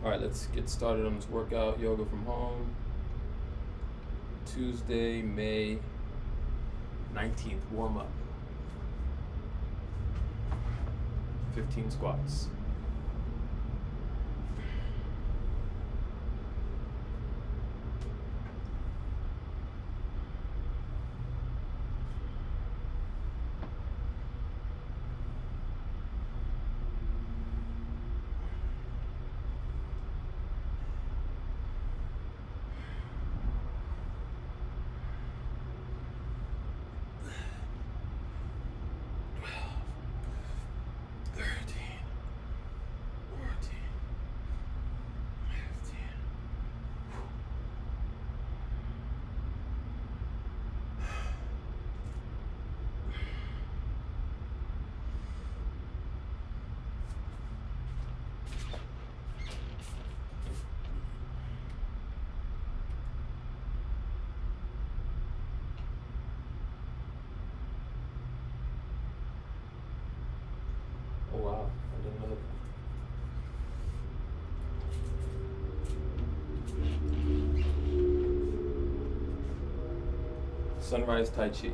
Alright, let's get started on this workout. Yoga from home. Tuesday, May 19th. Warm up. 15 squats. Oh wow, I didn't know that. Sunrise Tai Chi.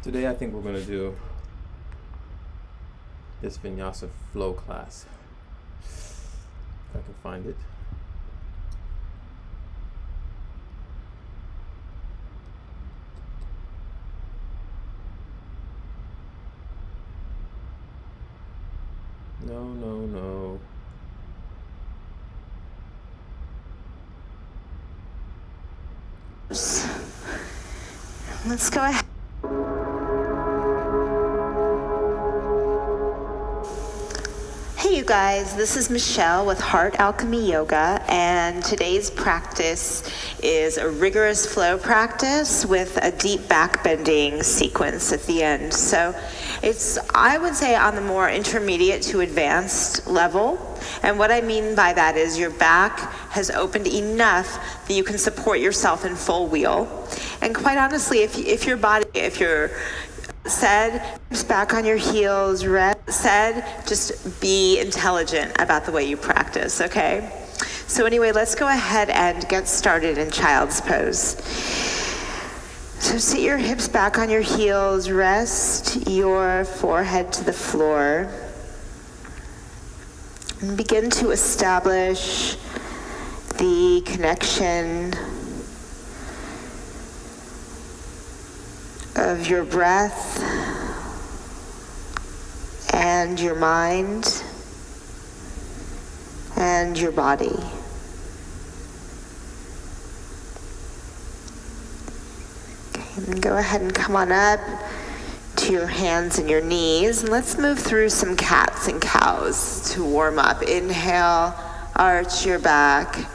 Today I think we're going to do this Vinyasa flow class. If I can find it. No. Let's go ahead. Hey you guys, this is Michelle with Heart Alchemy Yoga, and today's practice is a rigorous flow practice with a deep back bending sequence at the end. So it's, I would say, on the more intermediate to advanced level. And what I mean by that is your back has opened enough that you can support yourself in full wheel. And quite honestly, if you're said, back on your heels, just be intelligent about the way you practice, okay? So anyway, let's go ahead and get started in child's pose. So sit your hips back on your heels, rest your forehead to the floor, and begin to establish the connection of your breath and your mind and your body. Okay, and then go ahead and come on up to your hands and your knees. And let's move through some cats and cows to warm up. Inhale, arch your back.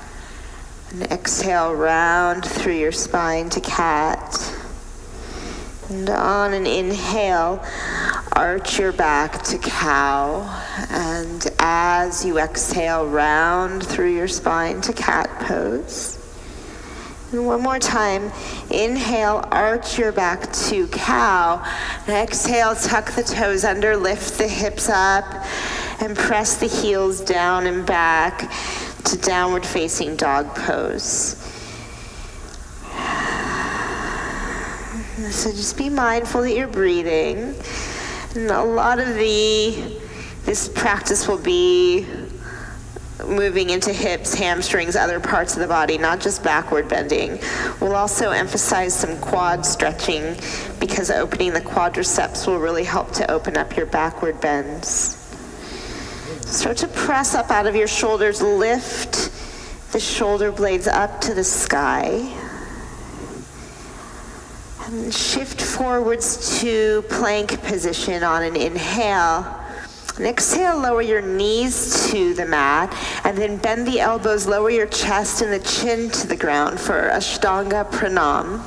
And exhale, round through your spine to cat. And on an inhale, arch your back to cow. And as you exhale, round through your spine to cat pose. And one more time, inhale, arch your back to cow. And exhale, tuck the toes under, lift the hips up, and press the heels down and back to downward facing dog pose. So just be mindful that you're breathing. And a lot of this practice will be moving into hips, hamstrings, other parts of the body, not just backward bending. We'll also emphasize some quad stretching because opening the quadriceps will really help to open up your backward bends. Start to press up out of your shoulders, lift the shoulder blades up to the sky. And shift forwards to plank position on an inhale. And exhale, lower your knees to the mat, and then bend the elbows, lower your chest and the chin to the ground for Ashtanga Pranam.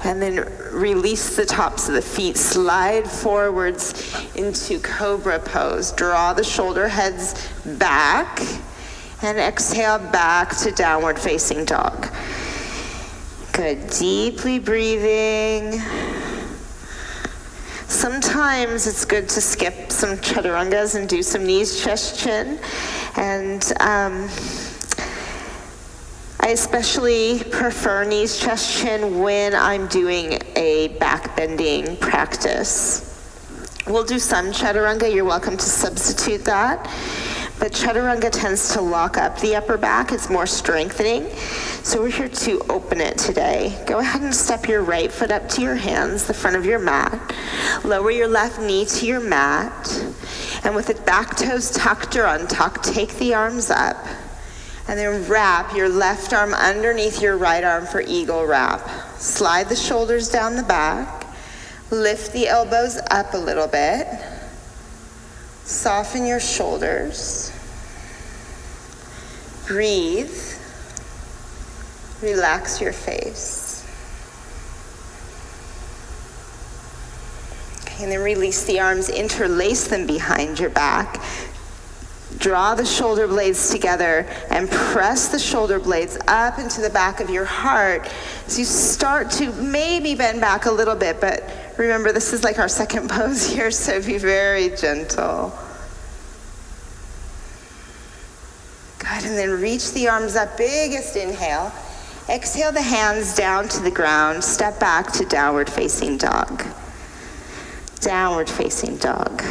And then release the tops of the feet, slide forwards into Cobra pose. Draw the shoulder heads back, and exhale back to downward facing dog. Good, deeply breathing. Sometimes it's good to skip some chaturangas and do some knees, chest, chin. And I especially prefer knees, chest, chin when I'm doing a back bending practice. We'll do some chaturanga. You're welcome to substitute that. But chaturanga tends to lock up the upper back. It's more strengthening. So we're here to open it today. Go ahead and step your right foot up to your hands, the front of your mat. Lower your left knee to your mat. And with the back toes tucked or untucked, take the arms up. And then wrap your left arm underneath your right arm for eagle wrap. Slide the shoulders down the back. Lift the elbows up a little bit. Soften your shoulders. Breathe. Relax your face. Okay, and then release the arms, interlace them behind your back. Draw the shoulder blades together and press the shoulder blades up into the back of your heart as you start to maybe bend back a little bit, but remember this is like our second pose here, so be very gentle. Good, and then reach the arms up, biggest inhale. Exhale the hands down to the ground, step back to downward facing dog. Downward facing dog.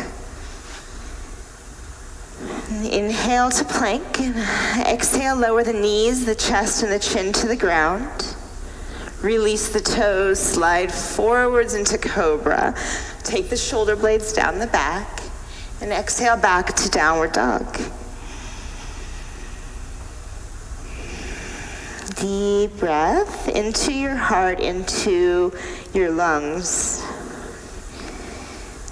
Inhale to plank, and exhale, lower the knees, the chest, and the chin to the ground. Release the toes, slide forwards into cobra. Take the shoulder blades down the back, and exhale back to downward dog. Deep breath into your heart, into your lungs.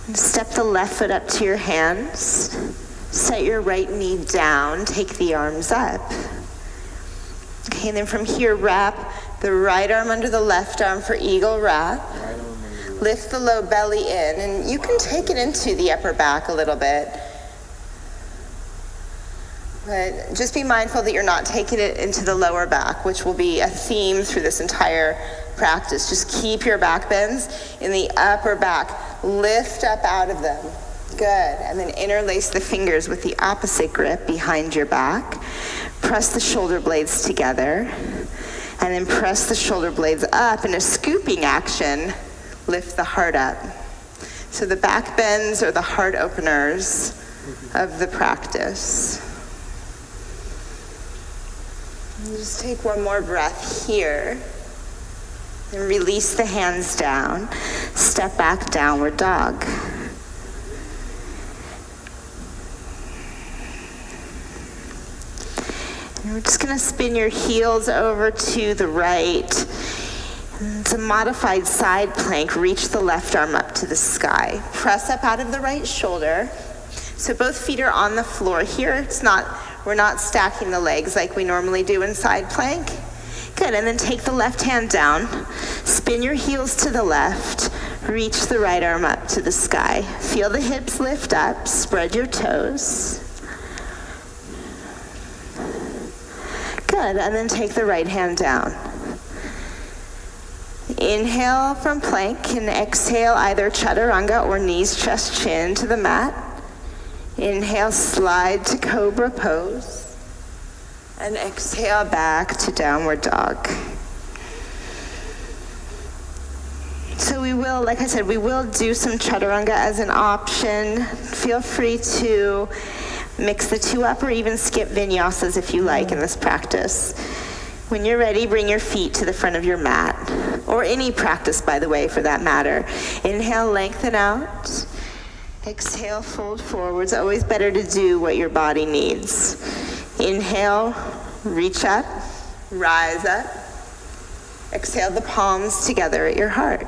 And step the left foot up to your hands. Set your right knee down, take the arms up. Okay, and then from here, wrap the right arm under the left arm for eagle wrap. Lift the low belly in, and you can take it into the upper back a little bit. But just be mindful that you're not taking it into the lower back, which will be a theme through this entire practice. Just keep your back bends in the upper back. Lift up out of them. Good. And then interlace the fingers with the opposite grip behind your back. Press the shoulder blades together. And then press the shoulder blades up in a scooping action. Lift the heart up. So the back bends are the heart openers of the practice. And just take one more breath here. And release the hands down. Step back, downward dog. And we're just going to spin your heels over to the right. It's a modified side plank. Reach the left arm up to the sky. Press up out of the right shoulder. So both feet are on the floor here. We're not stacking the legs like we normally do in side plank. Good, and then take the left hand down. Spin your heels to the left. Reach the right arm up to the sky. Feel the hips lift up. Spread your toes. Good, and then take the right hand down. Inhale from plank and exhale either chaturanga or knees, chest, chin to the mat. Inhale, slide to cobra pose. And exhale back to downward dog. So we will, like I said, we will do some chaturanga as an option. Feel free to mix the two up or even skip vinyasas if you like in this practice. When you're ready, bring your feet to the front of your mat, or any practice, by the way, for that matter. Inhale, lengthen out. Exhale, fold forwards. Always better to do what your body needs. Inhale, reach up, rise up. Exhale the palms together at your heart.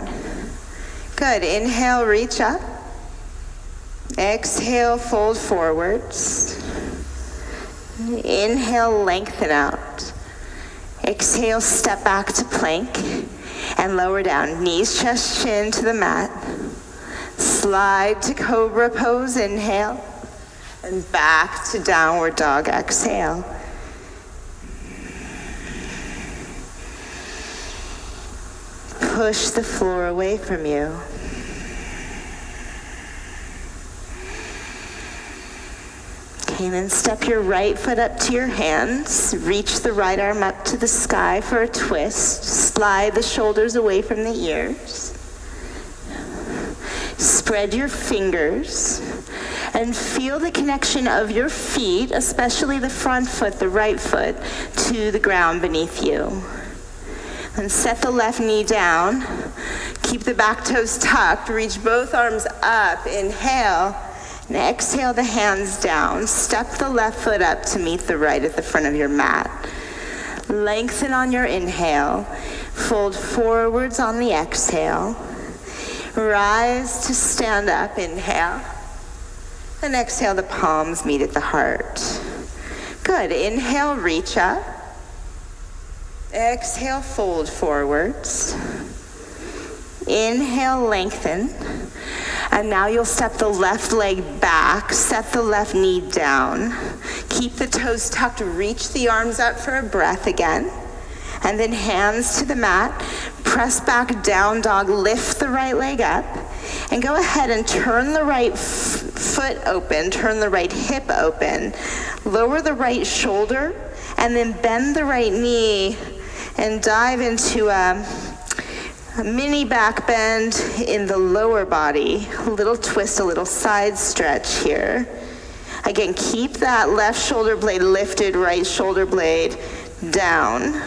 Good. Inhale, reach up. Exhale, fold forwards. Inhale, lengthen out. Exhale, step back to plank and lower down. Knees, chest, chin to the mat. Slide to cobra pose, inhale. And back to downward dog, exhale. Push the floor away from you. Okay, then step your right foot up to your hands. Reach the right arm up to the sky for a twist. Slide the shoulders away from the ears. Spread your fingers and feel the connection of your feet, especially the front foot, the right foot, to the ground beneath you. And set the left knee down. Keep the back toes tucked. Reach both arms up. Inhale. And exhale the hands down. Step the left foot up to meet the right at the front of your mat. Lengthen on your inhale. Fold forwards on the exhale. Rise to stand up. Inhale. And exhale, the palms meet at the heart. Good. Inhale, reach up. Exhale, fold forwards. Inhale, lengthen. And now you'll step the left leg back, set the left knee down. Keep the toes tucked, reach the arms up for a breath again. And then hands to the mat, press back, down dog, lift the right leg up. And go ahead and turn the right foot open, turn the right hip open. Lower the right shoulder, and then bend the right knee and dive into a mini back bend in the lower body. A little twist, a little side stretch here. Again, keep that left shoulder blade lifted, right shoulder blade down.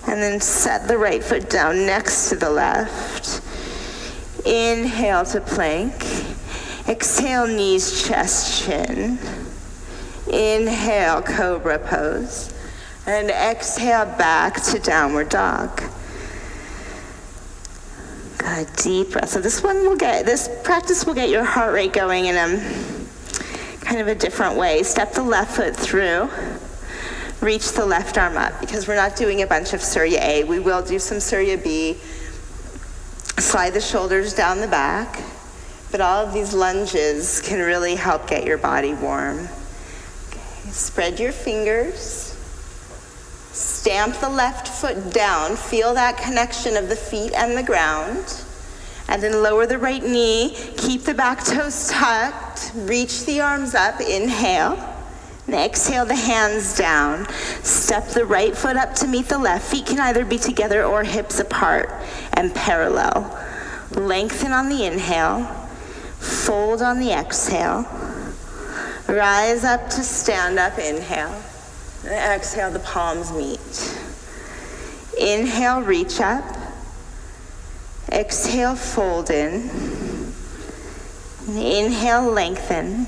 And then set the right foot down next to the left. Inhale to plank. Exhale, knees, chest, chin. Inhale, cobra pose. And exhale back to downward dog. Good, deep breath. So this practice will get your heart rate going in a kind of a different way. Step the left foot through. Reach the left arm up, because we're not doing a bunch of Surya A. We will do some Surya B. Slide the shoulders down the back. But all of these lunges can really help get your body warm. Okay, spread your fingers. Stamp the left foot down. Feel that connection of the feet and the ground. And then lower the right knee. Keep the back toes tucked. Reach the arms up. Inhale. And exhale the hands down. Step the right foot up to meet the left. Feet can either be together or hips apart and parallel. Lengthen on the inhale. Fold on the exhale. Rise up to stand up. Inhale. And exhale, the palms meet. Inhale, reach up. Exhale, fold in. Inhale, lengthen.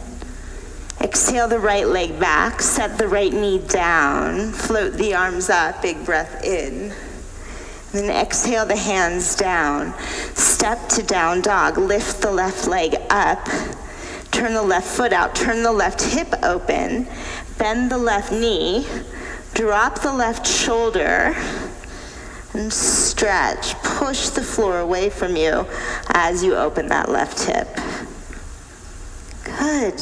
Exhale the right leg back, set the right knee down, float the arms up, big breath in. Then exhale the hands down. Step to down dog. Lift the left leg up. Turn the left foot out. Turn the left hip open. Bend the left knee. Drop the left shoulder. And stretch. Push the floor away from you as you open that left hip. Good.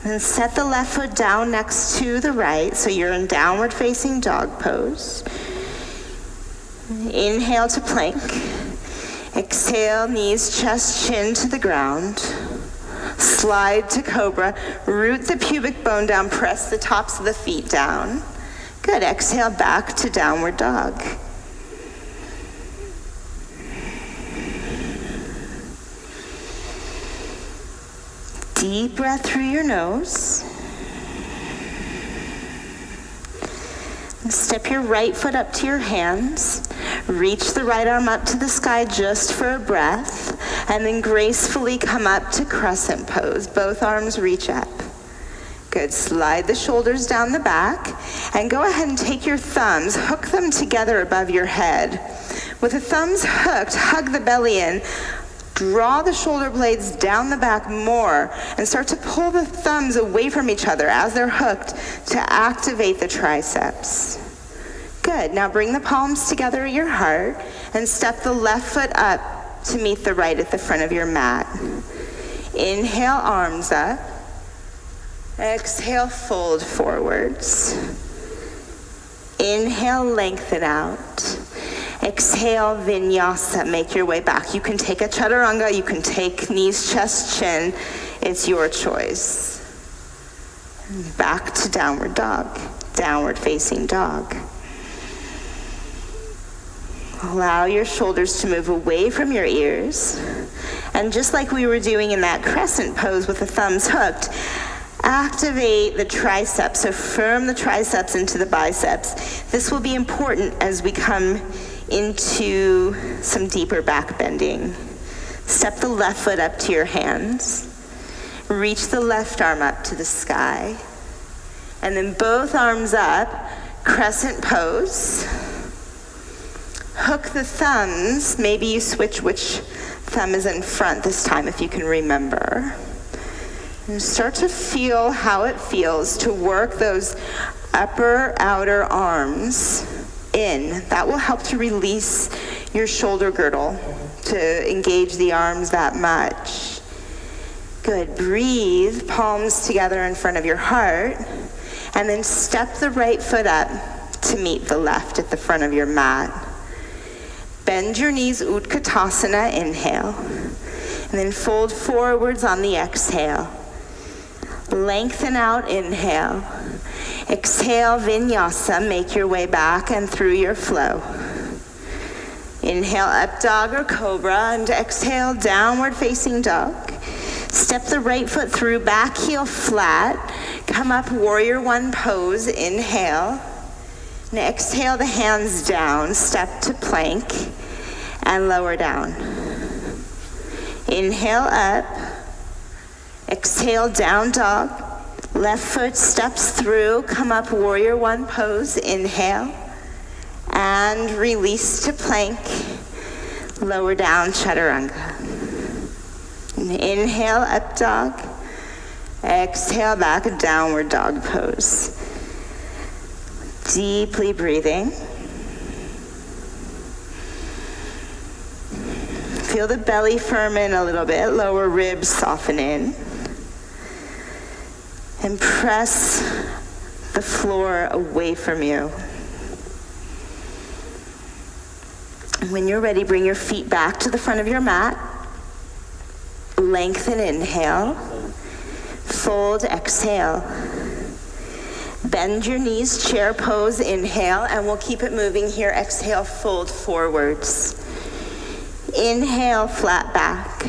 And set the left foot down next to the right, so you're in downward facing dog pose. Inhale to plank. Exhale, knees, chest, chin to the ground. Slide to cobra. Root the pubic bone down, press the tops of the feet down. Good, exhale back to downward dog. Deep breath through your nose. And step your right foot up to your hands. Reach the right arm up to the sky just for a breath. And then gracefully come up to crescent pose. Both arms reach up. Good. Slide the shoulders down the back. And go ahead and take your thumbs, hook them together above your head. With the thumbs hooked, hug the belly in. Draw the shoulder blades down the back more and start to pull the thumbs away from each other as they're hooked to activate the triceps. Good. Now bring the palms together at your heart and step the left foot up to meet the right at the front of your mat. Inhale, arms up. Exhale, fold forwards. Inhale, lengthen out. Exhale, vinyasa, make your way back. You can take a chaturanga, you can take knees, chest, chin. It's your choice. Back to downward dog, downward facing dog. Allow your shoulders to move away from your ears. And just like we were doing in that crescent pose with the thumbs hooked, activate the triceps, so firm the triceps into the biceps. This will be important as we come into some deeper back bending. Step the left foot up to your hands. Reach the left arm up to the sky. And then both arms up, crescent pose. Hook the thumbs. Maybe you switch which thumb is in front this time if you can remember. And start to feel how it feels to work those upper outer arms in. That will help to release your shoulder girdle to engage the arms that much. Good. Breathe, palms together in front of your heart, and then step the right foot up to meet the left at the front of your mat. Bend your knees, Utkatasana, inhale, and then fold forwards on the exhale. Lengthen out, inhale. Exhale, vinyasa, make your way back and through your flow. Inhale, up dog or cobra, and exhale, downward facing dog. Step the right foot through, back heel flat. Come up, warrior one pose, inhale. And exhale the hands down, step to plank, and lower down. Inhale up. Exhale, down dog. Left foot steps through, come up, warrior one pose, inhale. And release to plank, lower down, chaturanga. Inhale, up dog. Exhale, back, downward dog pose. Deeply breathing. Feel the belly firm in a little bit, lower ribs soften in. And press the floor away from you. When you're ready, bring your feet back to the front of your mat. Lengthen, inhale. Fold, exhale. Bend your knees, chair pose, inhale, and we'll keep it moving here. Exhale, fold forwards. Inhale, flat back.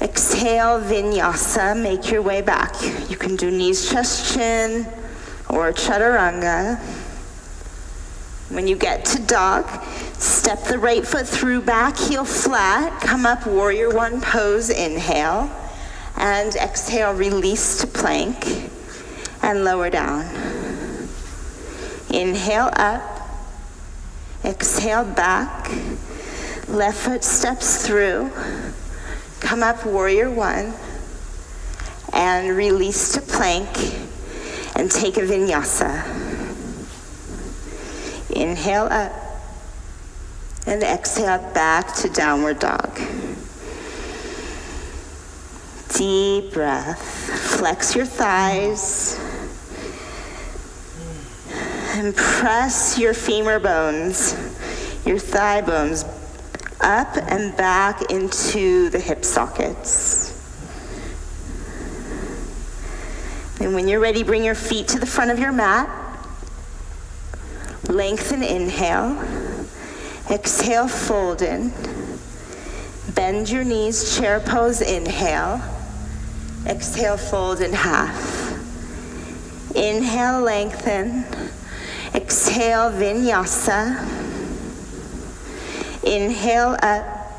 Exhale, vinyasa, make your way back. You can do knees, chest, chin, or chaturanga. When you get to dog, step the right foot through, back heel flat, come up, warrior one pose, inhale, and exhale, release to plank, and lower down. Inhale up, Exhale back. Left foot steps through. Come up, warrior one. And release to plank. And take a vinyasa. Inhale up. And exhale back to downward dog. Deep breath. Flex your thighs. And press your femur bones, your thigh bones, up and back into the hip sockets. And when you're ready, bring your feet to the front of your mat. Lengthen, inhale. Exhale, fold in. Bend your knees, chair pose, inhale. Exhale, fold in half. Inhale, lengthen. Exhale, vinyasa. Inhale up.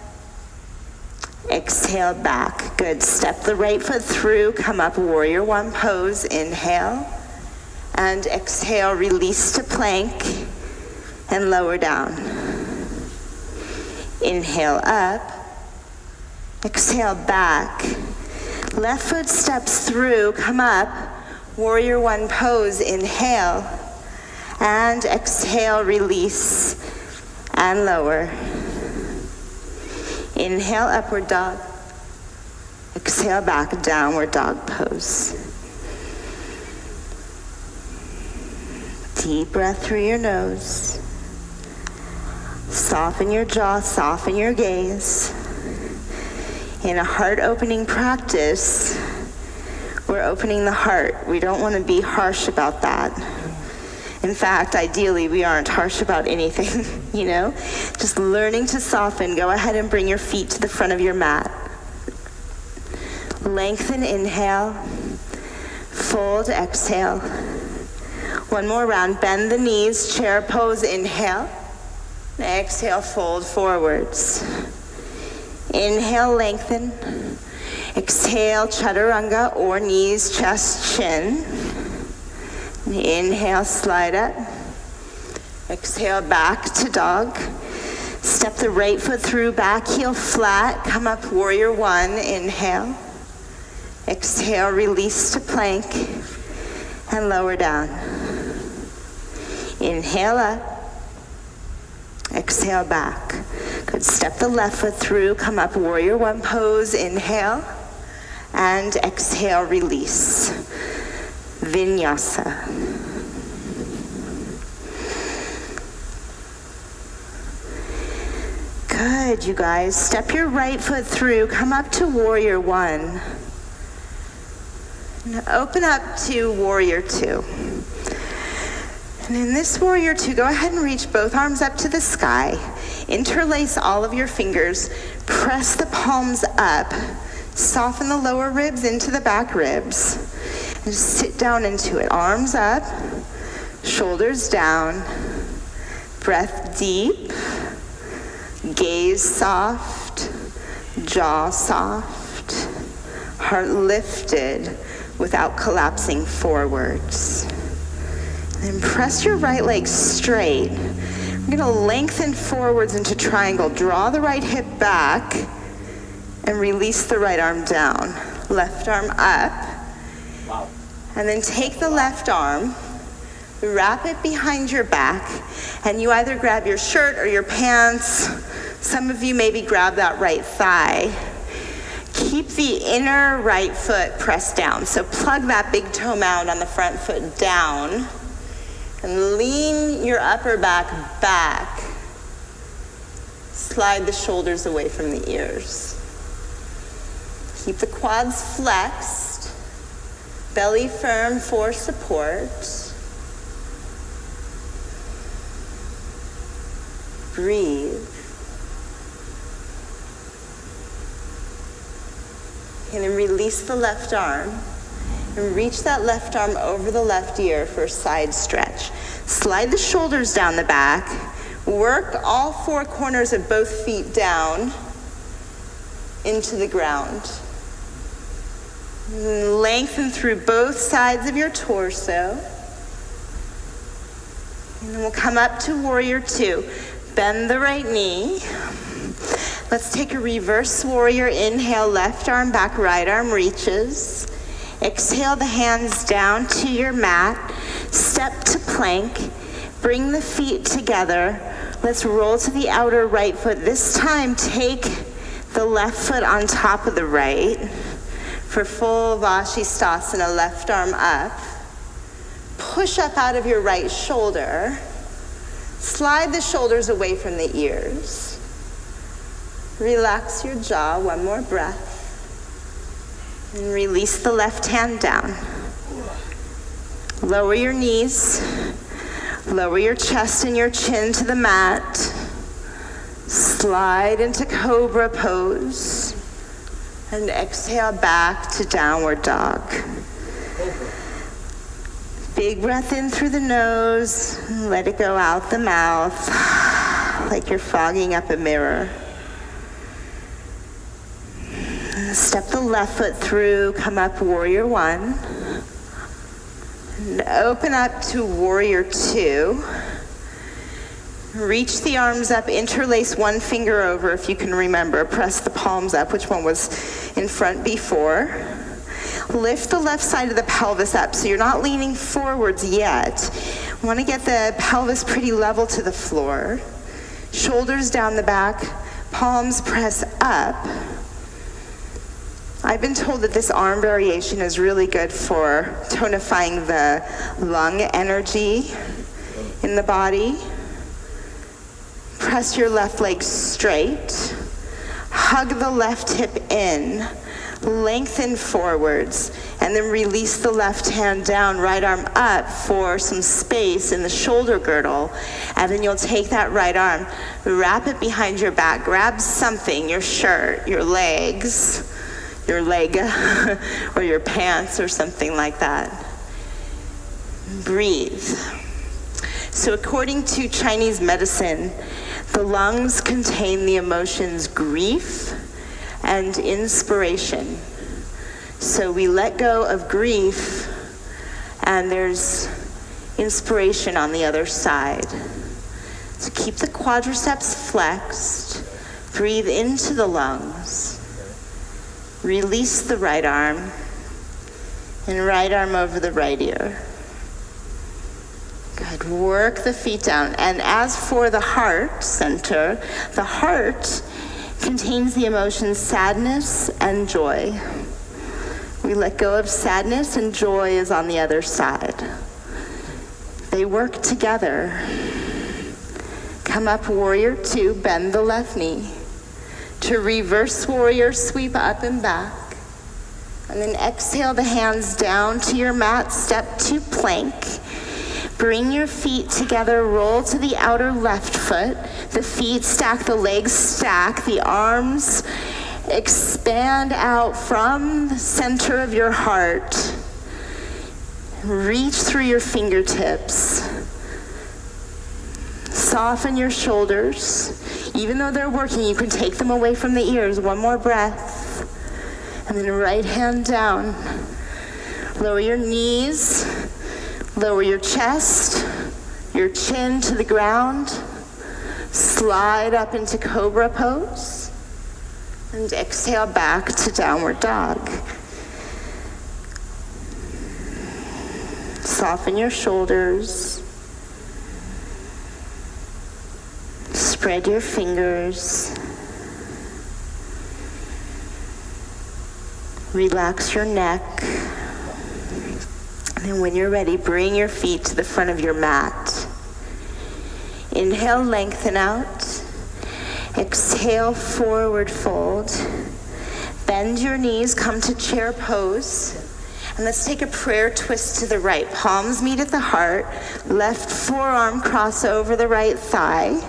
Exhale back. Good. Step the right foot through. Come up, warrior one pose. Inhale. And exhale, release to plank. And lower down. Inhale up. Exhale back. Left foot steps through. Come up, warrior one pose. Inhale. And exhale, release, and lower. Inhale, upward dog. Exhale, back, downward dog pose. Deep breath through your nose. Soften your jaw, soften your gaze. In a heart-opening practice, we're opening the heart. We don't want to be harsh about that. In fact, ideally, we aren't harsh about anything, you know? Just learning to soften. Go ahead and bring your feet to the front of your mat. Lengthen, inhale. Fold, exhale. One more round. Bend the knees, chair pose, inhale. Exhale, fold forwards. Inhale, lengthen. Exhale, chaturanga, or knees, chest, chin. Inhale, slide up. Exhale, back to dog. Step the right foot through, back heel flat. Come up, warrior one. Inhale. Exhale, release to plank. And lower down. Inhale up. Exhale, back. Good. Step the left foot through. Come up, warrior one pose. Inhale. And exhale, release. Vinyasa. Good, you guys. Step your right foot through. Come up to warrior one. Now open up to warrior two. And in this warrior two, go ahead and reach both arms up to the sky. Interlace all of your fingers. Press the palms up. Soften the lower ribs into the back ribs. And just sit down into it. Arms up. Shoulders down. Breath deep. Gaze soft. Jaw soft. Heart lifted without collapsing forwards. Then press your right leg straight. We're going to lengthen forwards into triangle. Draw the right hip back and release the right arm down. Left arm up. Wow. And then take the left arm, wrap it behind your back, and you either grab your shirt or your pants. Some of you maybe grab that right thigh. Keep the inner right foot pressed down. So plug that big toe mound on the front foot down. And lean your upper back back. Slide the shoulders away from the ears. Keep the quads flexed. Belly firm for support. Breathe. And then release the left arm. And reach that left arm over the left ear for a side stretch. Slide the shoulders down the back. Work all four corners of both feet down into the ground. Lengthen through both sides of your torso. And then we'll come up to warrior two. Bend the right knee. Let's take a reverse warrior. Inhale, left arm back, right arm reaches. Exhale the hands down to your mat. Step to plank. Bring the feet together. Let's roll to the outer right foot. This time, take the left foot on top of the right. For full Vashisthasana, left arm up. Push up out of your right shoulder. Slide the shoulders away from the ears. Relax your jaw, one more breath. And release the left hand down. Lower your knees. Lower your chest and your chin to the mat. Slide into cobra pose. And exhale back to downward dog. Big breath in through the nose. Let it go out the mouth. Like you're fogging up a mirror. Step the left foot through. Come up, warrior one. And open up to warrior two. Reach the arms up, interlace one finger over if you can remember. Press the palms up, which one was in front before. Lift the left side of the pelvis up so you're not leaning forwards yet. Want to get the pelvis pretty level to the floor. Shoulders down the back, palms press up. I've been told that this arm variation is really good for tonifying the lung energy in the body. Press your left leg straight. Hug the left hip in. Lengthen forwards. And then release the left hand down, right arm up for some space in the shoulder girdle. And then you'll take that right arm, wrap it behind your back, grab something, your shirt, your legs, your leg, or your pants or something like that. Breathe. So according to Chinese medicine, the lungs contain the emotions grief and inspiration. So we let go of grief and there's inspiration on the other side. So keep the quadriceps flexed. Breathe into the lungs. Release the right arm, and right arm over the right ear. Good. Work the feet down. And as for the heart center, the heart contains the emotions sadness and joy. We let go of sadness, and joy is on the other side. They work together. Come up, warrior two, bend the left knee. To reverse warrior, sweep up and back. And then exhale the hands down to your mat, step to plank. Bring your feet together, roll to the outer left foot. The feet stack, the legs stack, the arms expand out from the center of your heart. Reach through your fingertips. Soften your shoulders. Even though they're working, you can take them away from the ears. One more breath. And then right hand down. Lower your knees. Lower your chest. Your chin to the ground. Slide up into cobra pose. And exhale back to downward dog. Soften your shoulders. Spread your fingers. Relax your neck. And then when you're ready, bring your feet to the front of your mat. Inhale, lengthen out. Exhale, forward fold. Bend your knees, come to chair pose. And let's take a prayer twist to the right. Palms meet at the heart. Left forearm cross over the right thigh.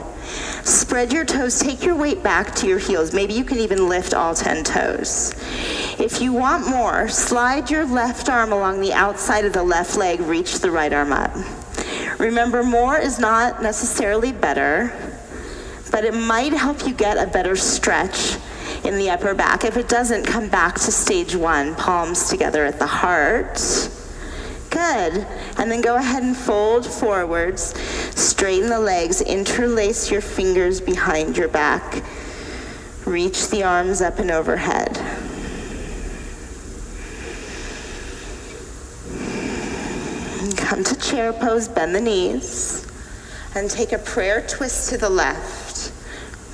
Spread your toes, take your weight back to your heels. Maybe you can even lift all 10 toes. If you want more, slide your left arm along the outside of the left leg, reach the right arm up. Remember, more is not necessarily better, but it might help you get a better stretch in the upper back. If it doesn't, come back to stage one, palms together at the heart. Good. Good. And then go ahead and fold forwards. Straighten the legs. Interlace your fingers behind your back. Reach the arms up and overhead. And come to chair pose, bend the knees. And take a prayer twist to the left.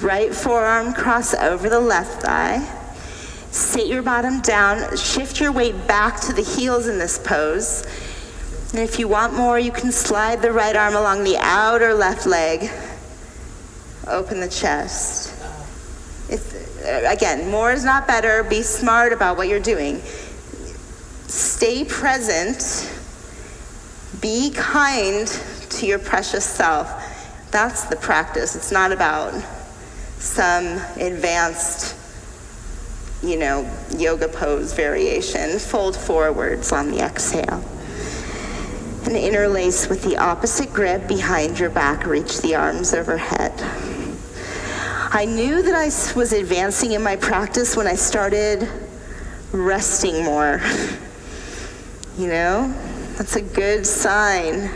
Right forearm cross over the left thigh. Sit your bottom down. Shift your weight back to the heels in this pose. And if you want more, you can slide the right arm along the outer left leg. Open the chest. Again, more is not better. Be smart about what you're doing. Stay present. Be kind to your precious self. That's the practice. It's not about some advanced, yoga pose variation. Fold forwards on the exhale. And interlace with the opposite grip behind your back. Reach the arms overhead. I knew that I was advancing in my practice when I started resting more. That's a good sign.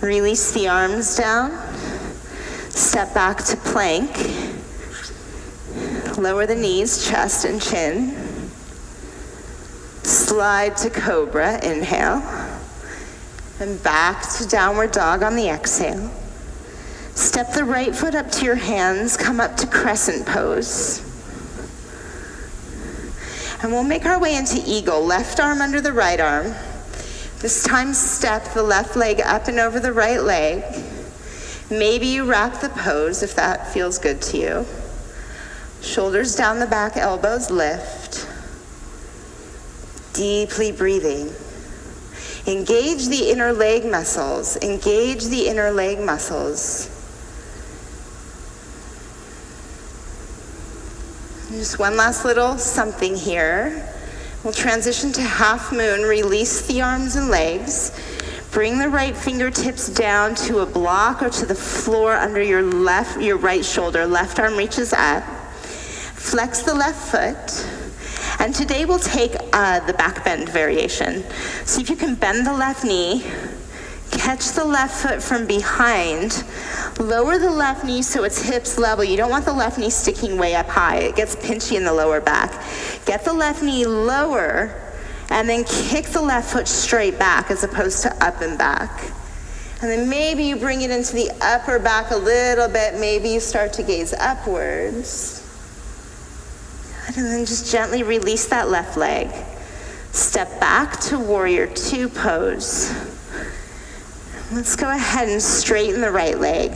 Release the arms down. Step back to plank. Lower the knees, chest and chin. Slide to cobra, inhale. And back to downward dog on the exhale. Step the right foot up to your hands, come up to crescent pose. And we'll make our way into eagle, left arm under the right arm. This time step the left leg up and over the right leg. Maybe you wrap the pose if that feels good to you. Shoulders down the back, elbows lift. Deeply breathing. Engage the inner leg muscles. Engage the inner leg muscles. Just one last little something here. We'll transition to half moon. Release the arms and legs. Bring the right fingertips down to a block or to the floor under your right shoulder. Left arm reaches up. Flex the left foot. And today we'll take the back bend variation. See if you can bend the left knee. Catch the left foot from behind. Lower the left knee so it's hips level. You don't want the left knee sticking way up high. It gets pinchy in the lower back. Get the left knee lower and then kick the left foot straight back as opposed to up and back. And then maybe you bring it into the upper back a little bit. Maybe you start to gaze upwards. And then just gently release that left leg. Step back to warrior two pose. Let's go ahead and straighten the right leg.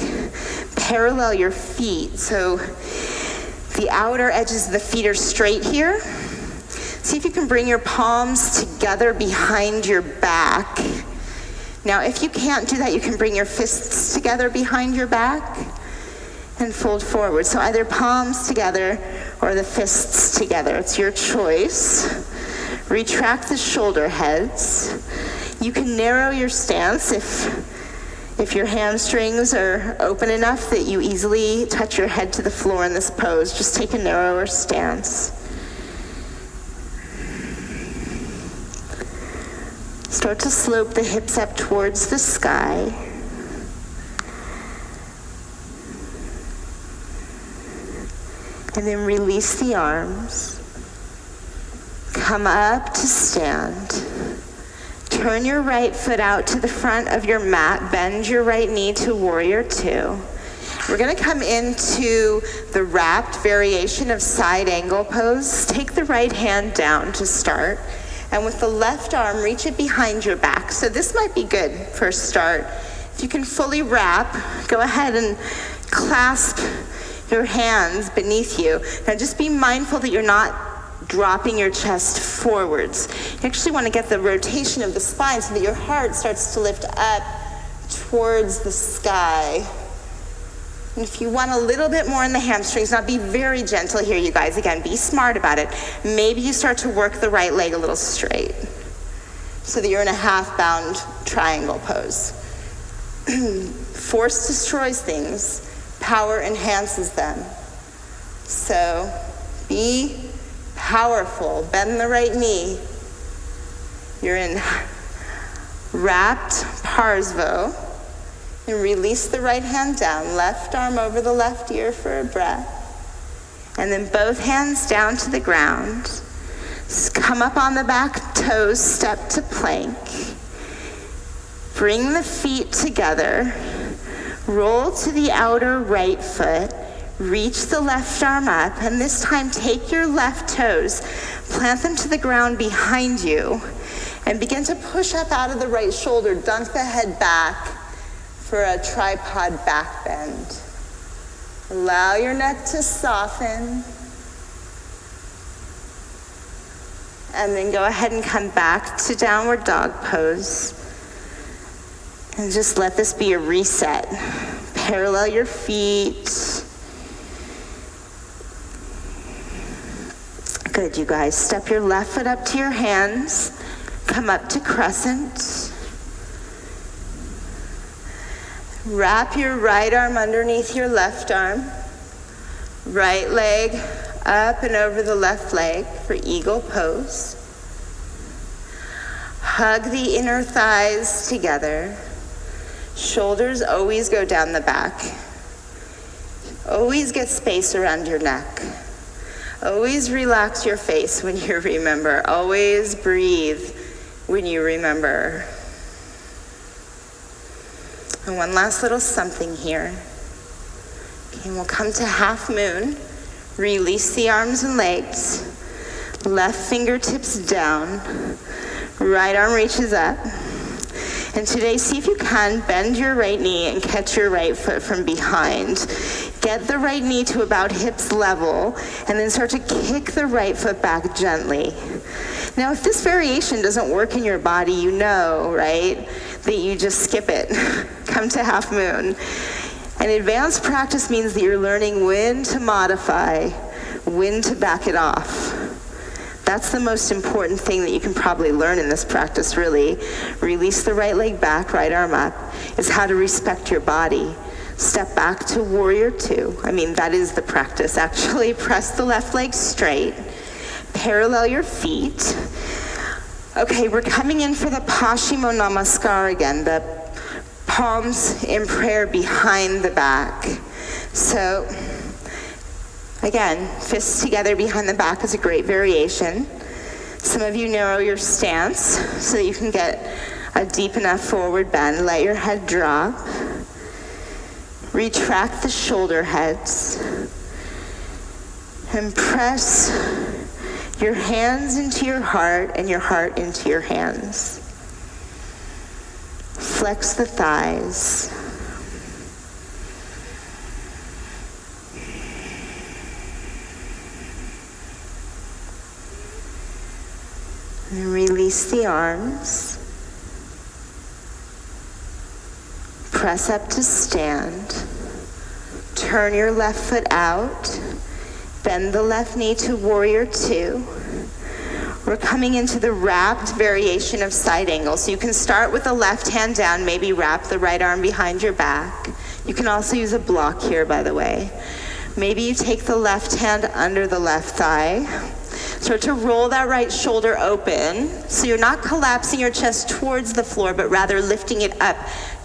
Parallel your feet. So the outer edges of the feet are straight here. See if you can bring your palms together behind your back. Now, if you can't do that, you can bring your fists together behind your back and fold forward. So either palms together or the fists together. It's your choice. Retract the shoulder heads. You can narrow your stance if your hamstrings are open enough that you easily touch your head to the floor in this pose. Just take a narrower stance. Start to slope the hips up towards the sky. And then release the arms. Come up to stand. Turn your right foot out to the front of your mat. Bend your right knee to warrior two. We're going to come into the wrapped variation of side angle pose. Take the right hand down to start. And with the left arm, reach it behind your back. So this might be good for a start. If you can fully wrap, go ahead and clasp your hands beneath you. Now just be mindful that you're not dropping your chest forwards. You actually want to get the rotation of the spine so that your heart starts to lift up towards the sky. And if you want a little bit more in the hamstrings, now be very gentle here, you guys. Again, be smart about it. Maybe you start to work the right leg a little straight so that you're in a half-bound triangle pose. Force destroys things. Power enhances them. So be powerful. Bend the right knee. You're in wrapped Parsvo, and release the right hand down, left arm over the left ear for a breath, and then both hands down to the ground. Come up on the back toes, step to plank. Bring the feet together, roll to the outer right foot, reach the left arm up, and this time take your left toes, plant them to the ground behind you, and begin to push up out of the right shoulder, dunk the head back for a tripod back bend. Allow your neck to soften. And then go ahead and come back to downward dog pose. And just let this be a reset. Parallel your feet. Good, you guys. Step your left foot up to your hands. Come up to crescent. Wrap your right arm underneath your left arm. Right leg up and over the left leg for eagle pose. Hug the inner thighs together. Shoulders always go down the back. Always get space around your neck. Always relax your face when you remember. Always breathe when you remember. And one last little something here. Okay, we'll come to half moon. Release the arms and legs. Left fingertips down. Right arm reaches up. And today, see if you can bend your right knee and catch your right foot from behind. Get the right knee to about hips level, and then start to kick the right foot back gently. Now, if this variation doesn't work in your body, you know, right, that you just skip it. Come to half moon. And advanced practice means that you're learning when to modify, when to back it off. That's the most important thing that you can probably learn in this practice, really. Release the right leg back, right arm up, is how to respect your body. Step back to warrior two. I mean, that is the practice, actually. Press the left leg straight. Parallel your feet. Okay, we're coming in for the Paschimottanasana Namaskar again, the palms in prayer behind the back. So, again, fists together behind the back is a great variation. Some of you narrow your stance so that you can get a deep enough forward bend. Let your head drop. Retract the shoulder heads. And press your hands into your heart and your heart into your hands. Flex the thighs. And release the arms. Press up to stand. Turn your left foot out. Bend the left knee to warrior two. We're coming into the wrapped variation of side angle. So you can start with the left hand down, maybe wrap the right arm behind your back. You can also use a block here, by the way. Maybe you take the left hand under the left thigh. Start to roll that right shoulder open. So you're not collapsing your chest towards the floor, but rather lifting it up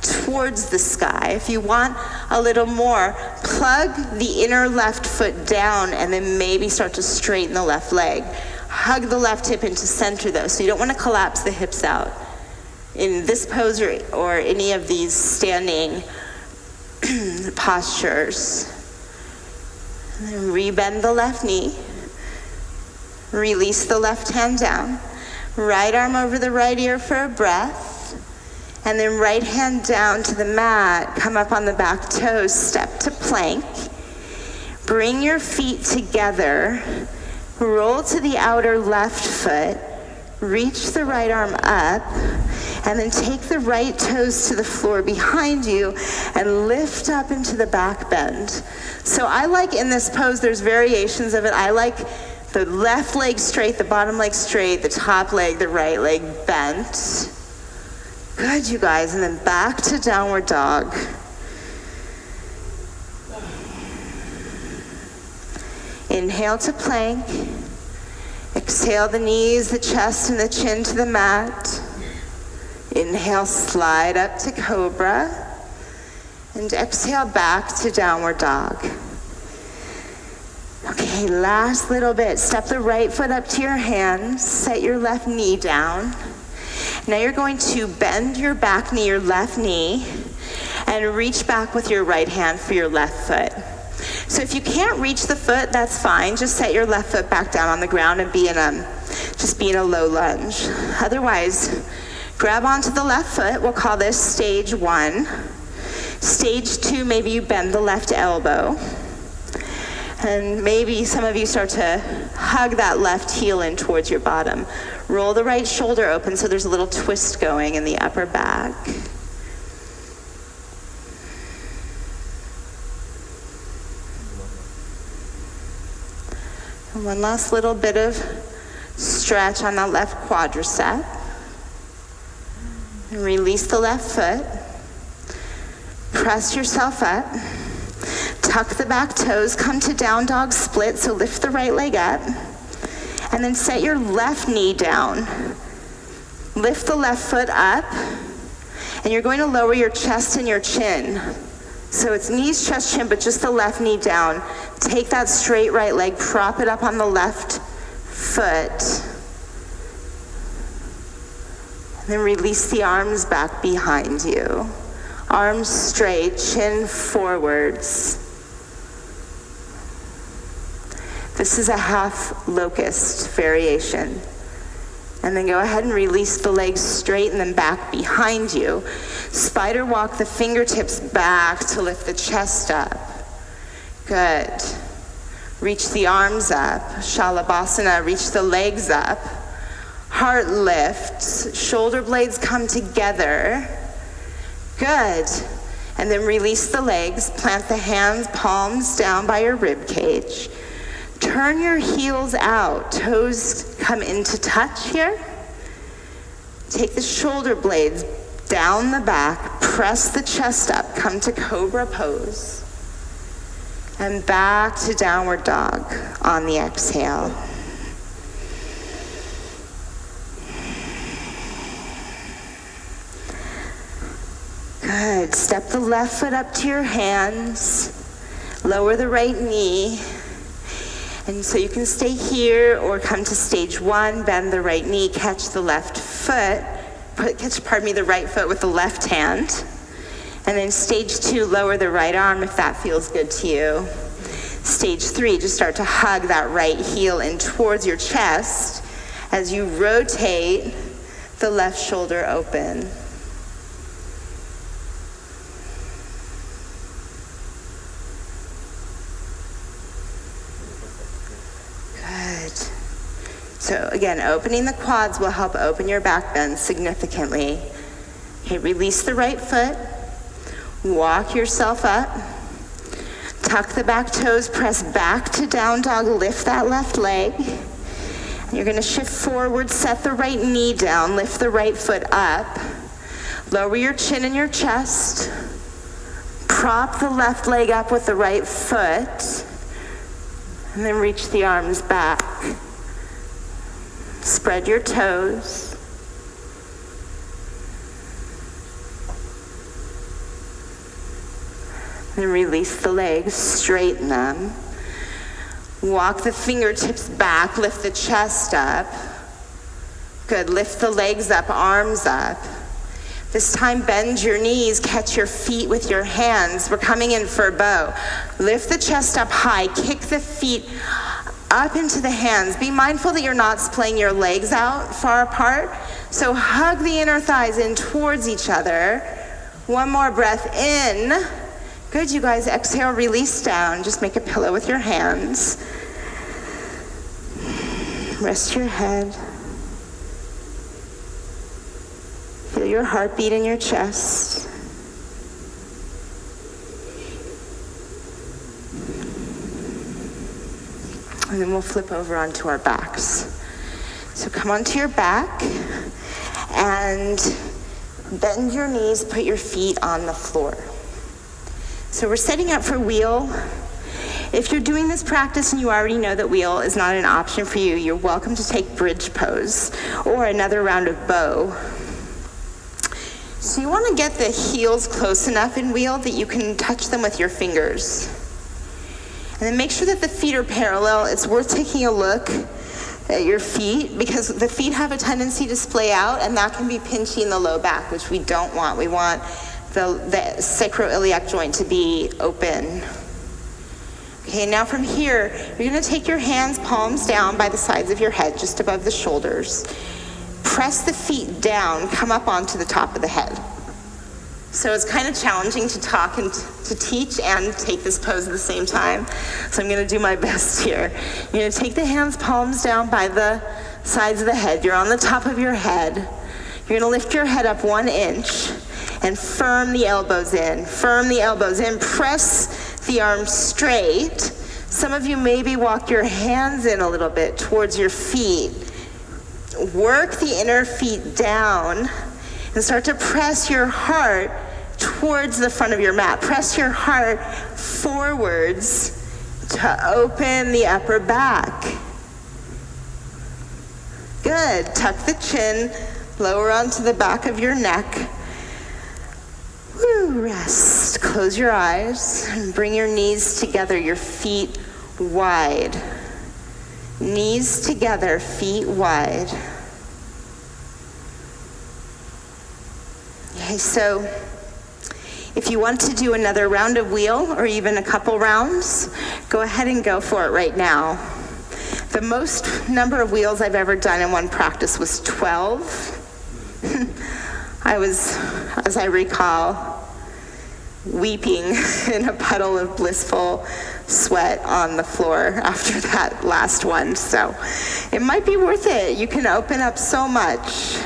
towards the sky. If you want a little more, plug the inner left foot down and then maybe start to straighten the left leg. Hug the left hip into center though, so you don't want to collapse the hips out. In this pose or any of these standing postures. And then rebend the left knee. Release the left hand down. Right arm over the right ear for a breath. And then right hand down to the mat. Come up on the back toes. Step to plank. Bring your feet together. Roll to the outer left foot. Reach the right arm up. And then take the right toes to the floor behind you and lift up into the back bend. So I like in this pose, there's variations of it. I like the left leg straight, the bottom leg straight, the top leg, the right leg bent. Good, you guys. And then back to downward dog. Inhale to plank. Exhale the knees, the chest, and the chin to the mat. Inhale, slide up to cobra. And exhale back to downward dog. Okay, last little bit. Step the right foot up to your hands. Set your left knee down. Now you're going to bend your back knee, your left knee, and reach back with your right hand for your left foot. So if you can't reach the foot, that's fine. Just set your left foot back down on the ground and just be in a low lunge. Otherwise, grab onto the left foot. We'll call this stage 1. Stage 2, maybe you bend the left elbow. And maybe some of you start to hug that left heel in towards your bottom. Roll the right shoulder open so there's a little twist going in the upper back. And one last little bit of stretch on that left quadricep. And release the left foot. Press yourself up. Tuck the back toes, come to down dog split, so lift the right leg up. And then set your left knee down. Lift the left foot up. And you're going to lower your chest and your chin. So it's knees, chest, chin, but just the left knee down. Take that straight right leg, prop it up on the left foot. And then release the arms back behind you. Arms straight, chin forwards. This is a half locust variation. And then go ahead and release the legs straight and then back behind you. Spider walk the fingertips back to lift the chest up. Good. Reach the arms up. Shalabhasana, reach the legs up. Heart lifts. Shoulder blades come together. Good. And then release the legs. Plant the hands, palms down by your rib cage. Turn your heels out. Toes come into touch here. Take the shoulder blades down the back. Press the chest up. Come to cobra pose. And back to downward dog on the exhale. Good. Step the left foot up to your hands. Lower the right knee. And so you can stay here or come to stage 1, bend the right knee, catch the left foot, the right foot with the left hand. And then stage 2, lower the right arm if that feels good to you. Stage 3, just start to hug that right heel in towards your chest as you rotate the left shoulder open. So again, opening the quads will help open your back bend significantly. Okay, release the right foot. Walk yourself up. Tuck the back toes, press back to down dog, lift that left leg. And you're gonna shift forward, set the right knee down, lift the right foot up. Lower your chin and your chest. Prop the left leg up with the right foot. And then reach the arms back. Spread your toes. Then release the legs, straighten them. Walk the fingertips back, lift the chest up. Good, lift the legs up, arms up. This time bend your knees, catch your feet with your hands. We're coming in for a bow. Lift the chest up high, kick the feet up into the hands. Be mindful that you're not splaying your legs out far apart. So hug the inner thighs in towards each other. One more breath in. Good, you guys. Exhale, release down. Just make a pillow with your hands. Rest your head. Feel your heartbeat in your chest. And then we'll flip over onto our backs. So come onto your back and bend your knees, put your feet on the floor. So we're setting up for wheel. If you're doing this practice and you already know that wheel is not an option for you, you're welcome to take bridge pose or another round of bow. So you want to get the heels close enough in wheel that you can touch them with your fingers. And then make sure that the feet are parallel. It's worth taking a look at your feet because the feet have a tendency to splay out, and that can be pinchy in the low back, which we don't want. We want the sacroiliac joint to be open. Okay, now from here, you're going to take your hands, palms down by the sides of your head, just above the shoulders. Press the feet down, come up onto the top of the head. So it's kind of challenging to talk and to teach and take this pose at the same time. So I'm going to do my best here. You're going to take the hands, palms down by the sides of the head. You're on the top of your head. You're going to lift your head up 1 inch and firm the elbows in. Firm the elbows in. Press the arms straight. Some of you maybe walk your hands in a little bit towards your feet. Work the inner feet down and start to press your heart towards the front of your mat. Press your heart forwards to open the upper back. Good. Tuck the chin, lower onto the back of your neck. Woo, rest. Close your eyes and bring your knees together, your feet wide. Knees together, feet wide. Okay, so if you want to do another round of wheel or even a couple rounds, go ahead and go for it right now. The most number of wheels I've ever done in one practice was 12. I was, as I recall, weeping in a puddle of blissful sweat on the floor after that last one. So it might be worth it. You can open up so much.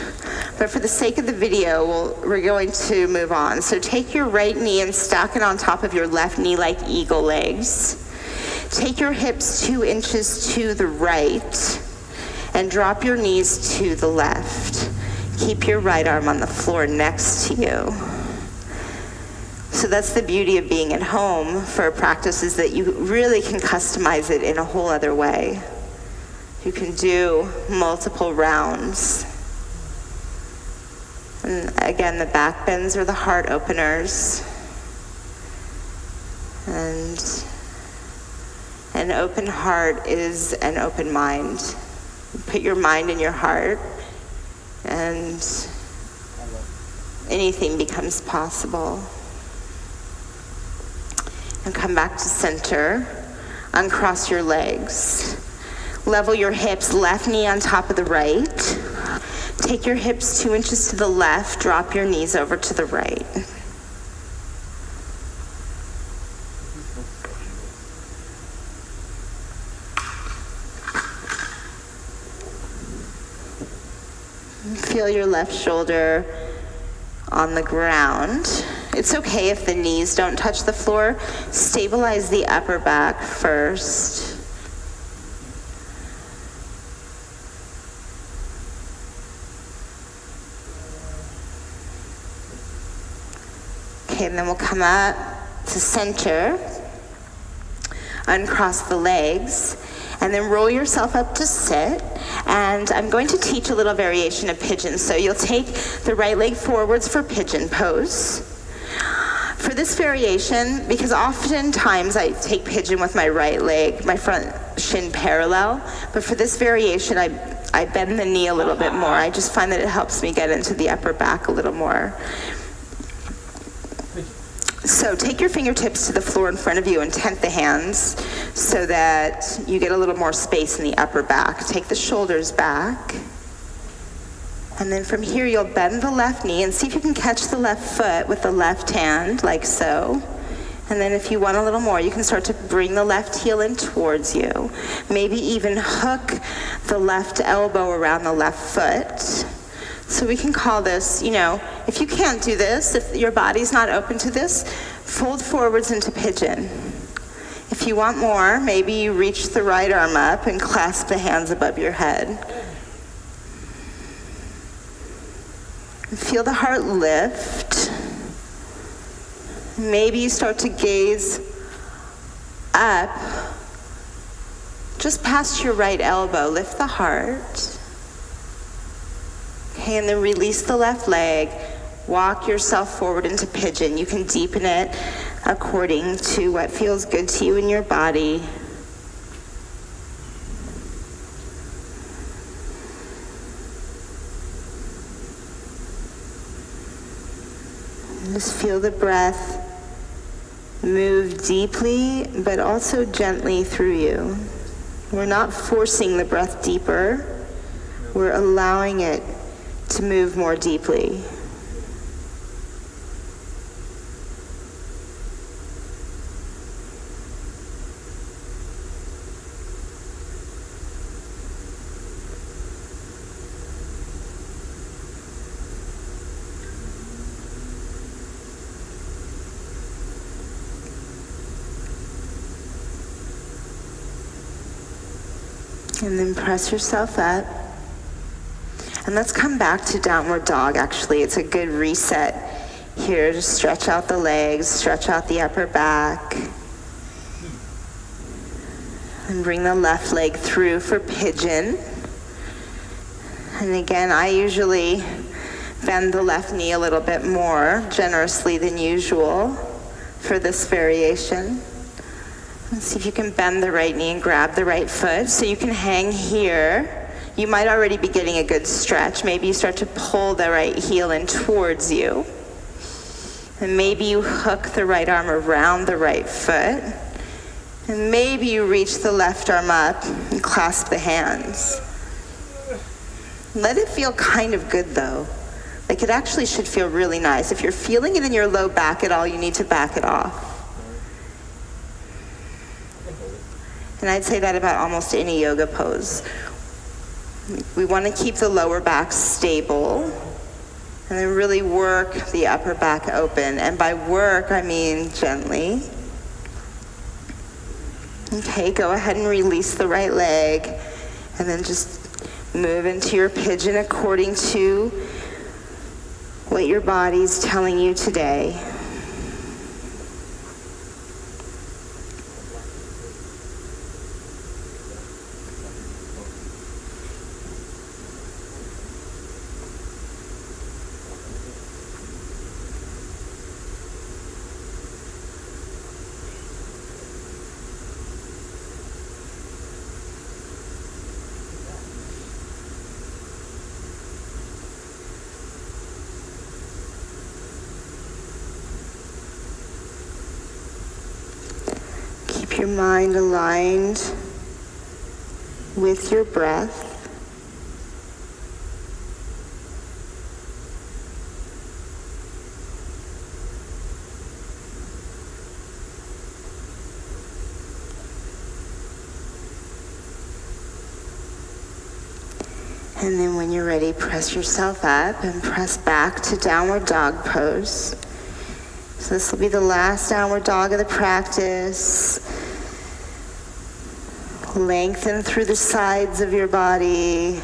But for the sake of the video, we're going to move on. So take your right knee and stack it on top of your left knee like eagle legs. Take your hips 2 inches to the right and drop your knees to the left. Keep your right arm on the floor next to you. So that's the beauty of being at home for a practice, is that you really can customize it in a whole other way. You can do multiple rounds. And again, the back bends are the heart openers. And an open heart is an open mind. Put your mind in your heart, and anything becomes possible. And come back to center. Uncross your legs. Level your hips, left knee on top of the right. Take your hips 2 inches to the left, drop your knees over to the right. Feel your left shoulder on the ground. It's okay if the knees don't touch the floor. Stabilize the upper back first. Okay, and then we'll come up to center, uncross the legs, and then roll yourself up to sit. And I'm going to teach a little variation of pigeon. So you'll take the right leg forwards for pigeon pose. For this variation, because oftentimes I take pigeon with my right leg, my front shin parallel, but for this variation, I bend the knee a little bit more. I just find that it helps me get into the upper back a little more. So take your fingertips to the floor in front of you and tent the hands so that you get a little more space in the upper back. Take the shoulders back. And then from here, you'll bend the left knee and see if you can catch the left foot with the left hand, like so. And then if you want a little more, you can start to bring the left heel in towards you. Maybe even hook the left elbow around the left foot. So we can call this, if you can't do this, if your body's not open to this, fold forwards into pigeon. If you want more, maybe you reach the right arm up and clasp the hands above your head. Feel the heart lift. Maybe you start to gaze up, just past your right elbow. Lift the heart. Okay, and then release the left leg. walk yourself forward into pigeon. You can deepen it according to what feels good to you in your body. And just feel the breath move deeply, but also gently through you. We're not forcing the breath deeper. We're allowing it to move more deeply. And then press yourself up. And let's come back to downward dog, actually. It's a good reset here. Just stretch out the legs, stretch out the upper back. And bring the left leg through for pigeon. And again, I usually bend the left knee a little bit more generously than usual for this variation. Let's see if you can bend the right knee and grab the right foot. So you can hang here. You might already be getting a good stretch. Maybe you start to pull the right heel in towards you. And maybe you hook the right arm around the right foot. And maybe you reach the left arm up and clasp the hands. Let it feel kind of good though. Like it actually should feel really nice. If you're feeling it in your low back at all, you need to back it off. And I'd say that about almost any yoga pose. We want to keep the lower back stable and then really work the upper back open. And by work, I mean gently. Okay, go ahead and release the right leg and then just move into your pigeon according to what your body's telling you today. Keep your mind aligned with your breath. And then when you're ready, press yourself up and press back to downward dog pose. So this will be the last downward dog of the practice. Lengthen through the sides of your body.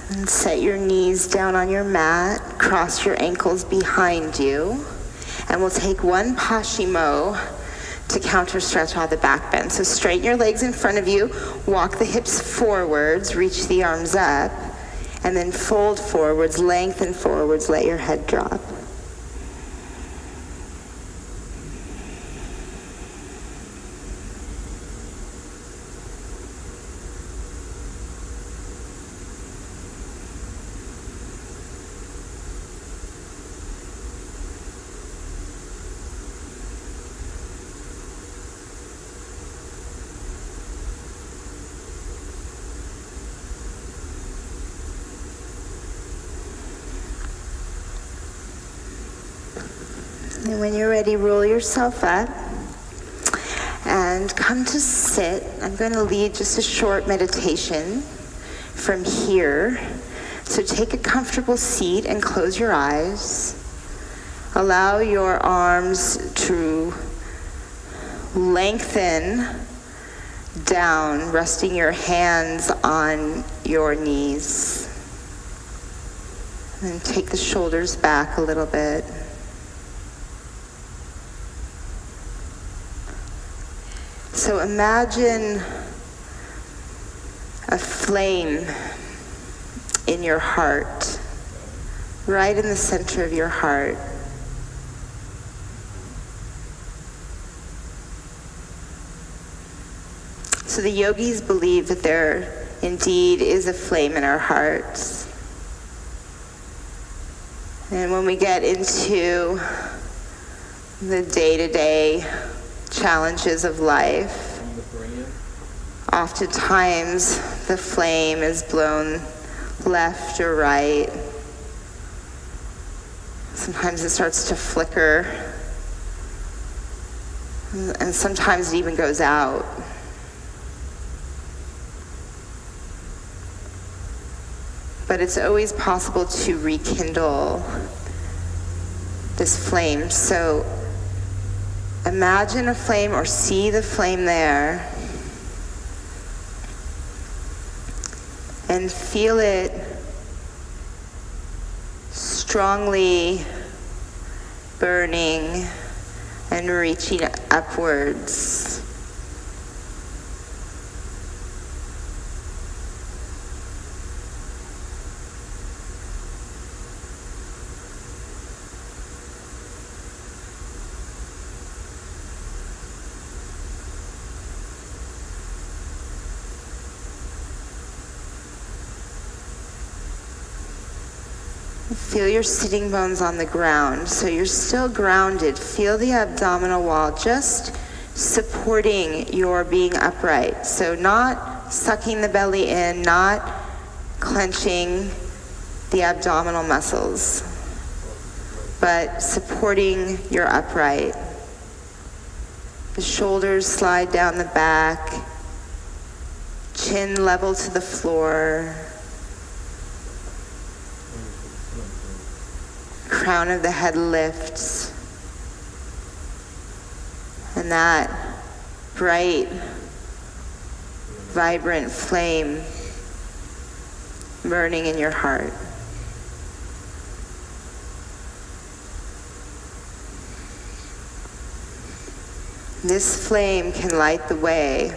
And set your knees down on your mat. Cross your ankles behind you. And we'll take one Paschimot to counter stretch all the back bend. So straighten your legs in front of you. Walk the hips forwards. Reach the arms up. And then fold forwards. Lengthen forwards. Let your head drop. And when you're ready, roll yourself up and come to sit. I'm going to lead just a short meditation from here. So take a comfortable seat and close your eyes. Allow your arms to lengthen down, resting your hands on your knees. And take the shoulders back a little bit. So imagine a flame in your heart, right in the center of your heart. So the yogis believe that there indeed is a flame in our hearts. And when we get into the day-to-day challenges of life, oftentimes the flame is blown left or right. Sometimes it starts to flicker, and sometimes it even goes out. But it's always possible to rekindle this flame. So imagine a flame or see the flame there and feel it strongly burning and reaching upwards. Feel your sitting bones on the ground, so you're still grounded. Feel the abdominal wall just supporting your being upright. So not sucking the belly in, not clenching the abdominal muscles, but supporting your upright. The shoulders slide down the back, chin level to the floor. Crown of the head lifts, and that bright, vibrant flame burning in your heart. This flame can light the way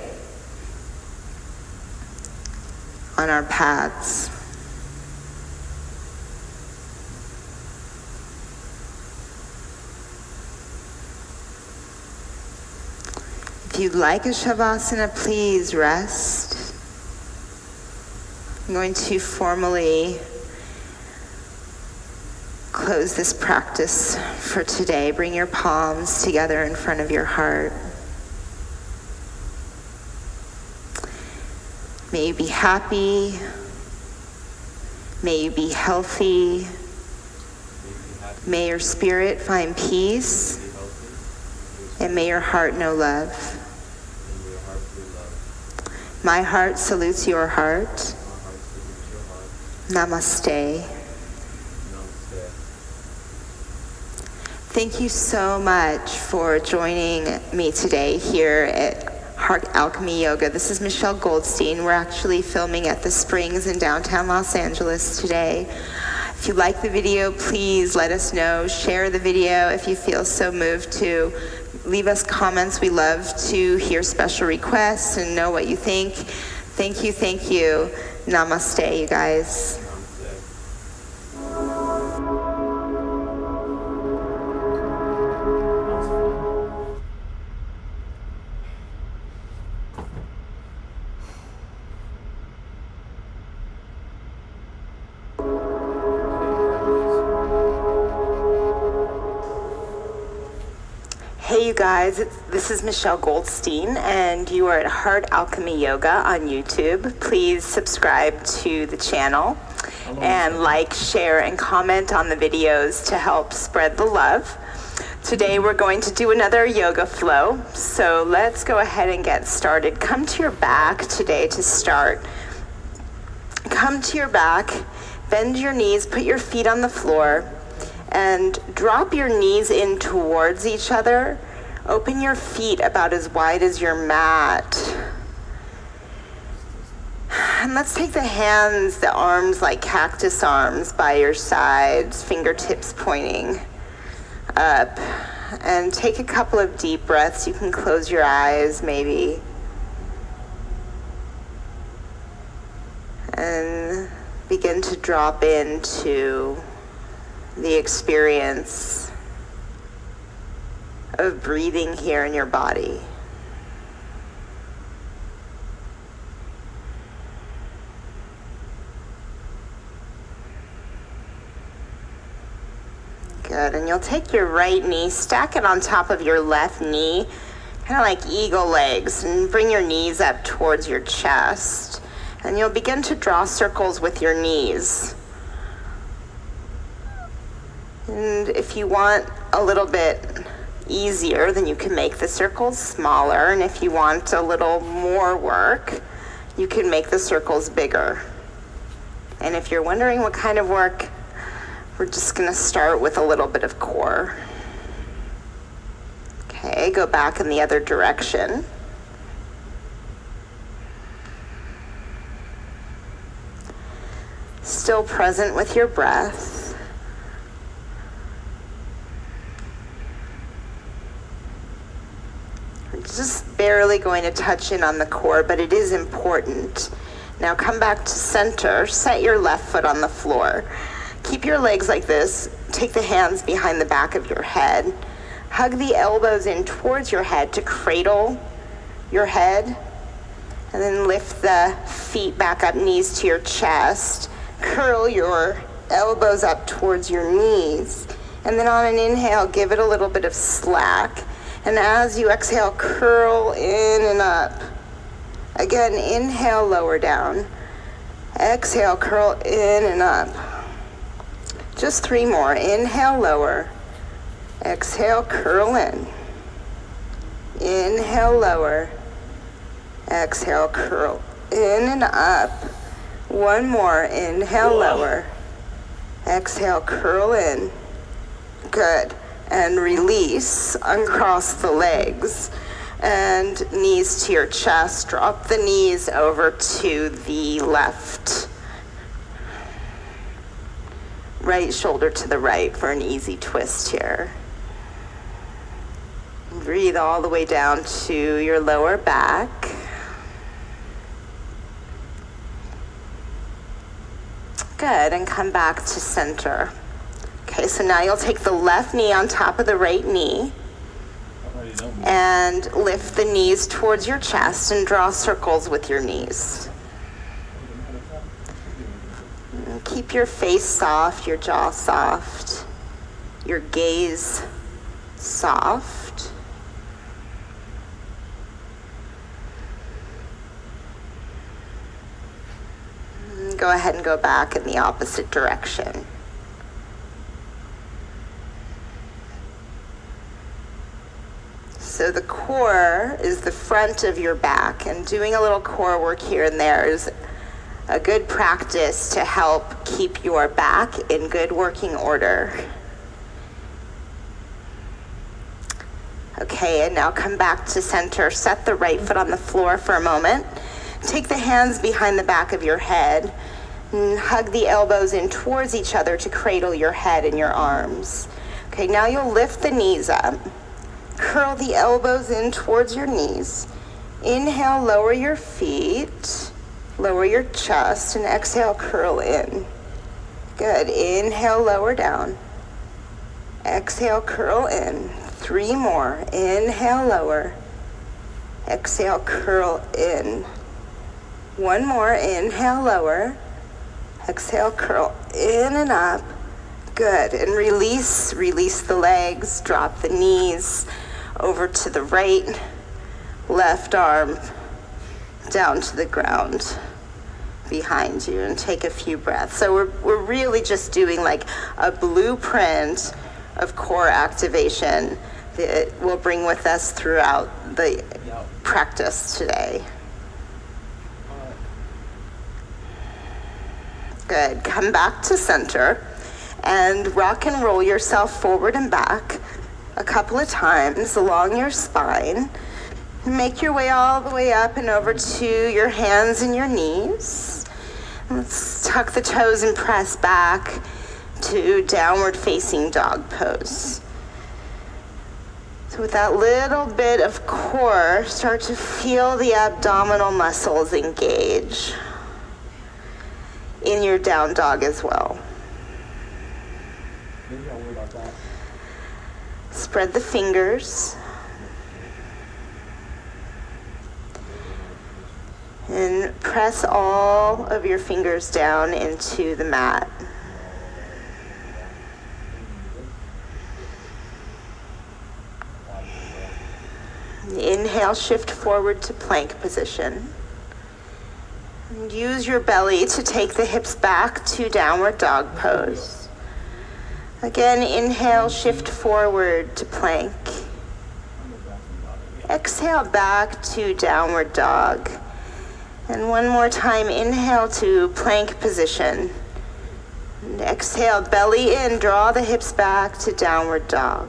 on our paths. If you'd like a Shavasana, please rest. I'm going to formally close this practice for today. Bring your palms together in front of your heart. May you be happy. May you be healthy. May your spirit find peace. And may your heart know love. My heart salutes your heart. Namaste. Thank you so much for joining me today here at Heart Alchemy Yoga. This is Michelle Goldstein. We're actually filming at the Springs in downtown Los Angeles today. If you like the video, please let us know. Share the video if you feel so moved to. Leave us comments. We love to hear special requests and know what you think. Thank you, thank you. Namaste, you guys. Hey you guys, this is Michelle Goldstein and you are at Heart Alchemy Yoga on YouTube. Please subscribe to the channel and like, share, and comment on the videos to help spread the love. Today we're going to do another yoga flow, so let's go ahead and get started. Come to your back today to start. Come to your back, bend your knees, put your feet on the floor, and drop your knees in towards each other. Open your feet about as wide as your mat. And let's take the hands, the arms like cactus arms by your sides, fingertips pointing up. And take a couple of deep breaths. You can close your eyes maybe. And begin to drop into the experience of breathing here in your body. Good, and you'll take your right knee, stack it on top of your left knee, kind of like eagle legs, and bring your knees up towards your chest. And you'll begin to draw circles with your knees. And if you want a little bit easier, then you can make the circles smaller. And if you want a little more work, you can make the circles bigger. And if you're wondering what kind of work, we're just going to start with a little bit of core. Okay, go back in the other direction. Still present with your breath. We're just barely going to touch in on the core, but it is important. Now come back to center. Set your left foot on the floor. Keep your legs like this. Take the hands behind the back of your head. Hug the elbows in towards your head to cradle your head. And then lift the feet back up, knees to your chest. Curl your elbows up towards your knees. And then on an inhale, give it a little bit of slack. And as you exhale, curl in and up. Again, inhale, lower down. Exhale, curl in and up. Just 3 more. Inhale, lower. Exhale, curl in. Inhale, lower. Exhale, curl in and up. 1 more. Inhale, lower. Exhale, curl in. Good. And release. Uncross the legs. And knees to your chest. Drop the knees over to the left. Right shoulder to the right for an easy twist here. Breathe all the way down to your lower back. Good, and come back to center. Okay, so now you'll take the left knee on top of the right knee and lift the knees towards your chest and draw circles with your knees. Keep your face soft, your jaw soft, your gaze soft. Go ahead and go back in the opposite direction. So the core is the front of your back, and doing a little core work here and there is a good practice to help keep your back in good working order. Okay, and now come back to center. Set the right foot on the floor for a moment. Take the hands behind the back of your head and hug the elbows in towards each other to cradle your head and your arms. Okay, now you'll lift the knees up. Curl the elbows in towards your knees. Inhale, lower your feet. Lower your chest, and exhale, curl in. Good. Inhale, lower down. Exhale, curl in. 3 more. Inhale, lower. Exhale, curl in. 1 more. Inhale, lower. Exhale, curl in and up. Good. And release. Release the legs. Drop the knees over to the right. Left arm down to the ground behind you, and take a few breaths. So we're really just doing like a blueprint of core activation that we'll bring with us throughout the practice today. Good. Come back to center and rock and roll yourself forward and back a couple of times along your spine. Make your way all the way up and over to your hands and your knees. Let's tuck the toes and press back to downward facing dog pose. So with that little bit of core, start to feel the abdominal muscles engage in your down dog as well. Spread the fingers. And press all of your fingers down into the mat. Inhale, shift forward to plank position. And use your belly to take the hips back to downward dog pose. Again, inhale, shift forward to plank. Exhale back to downward dog. And one more time, inhale to plank position. And exhale, belly in, draw the hips back to downward dog.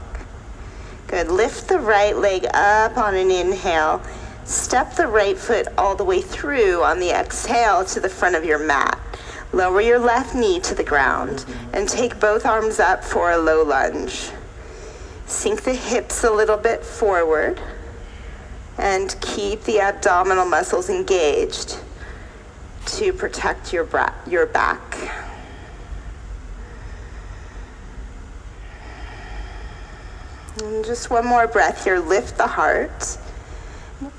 Good, lift the right leg up on an inhale. Step the right foot all the way through on the exhale to the front of your mat. Lower your left knee to the ground and take both arms up for a low lunge. Sink the hips a little bit forward and keep the abdominal muscles engaged to protect your back. And just one more breath here. Lift the heart.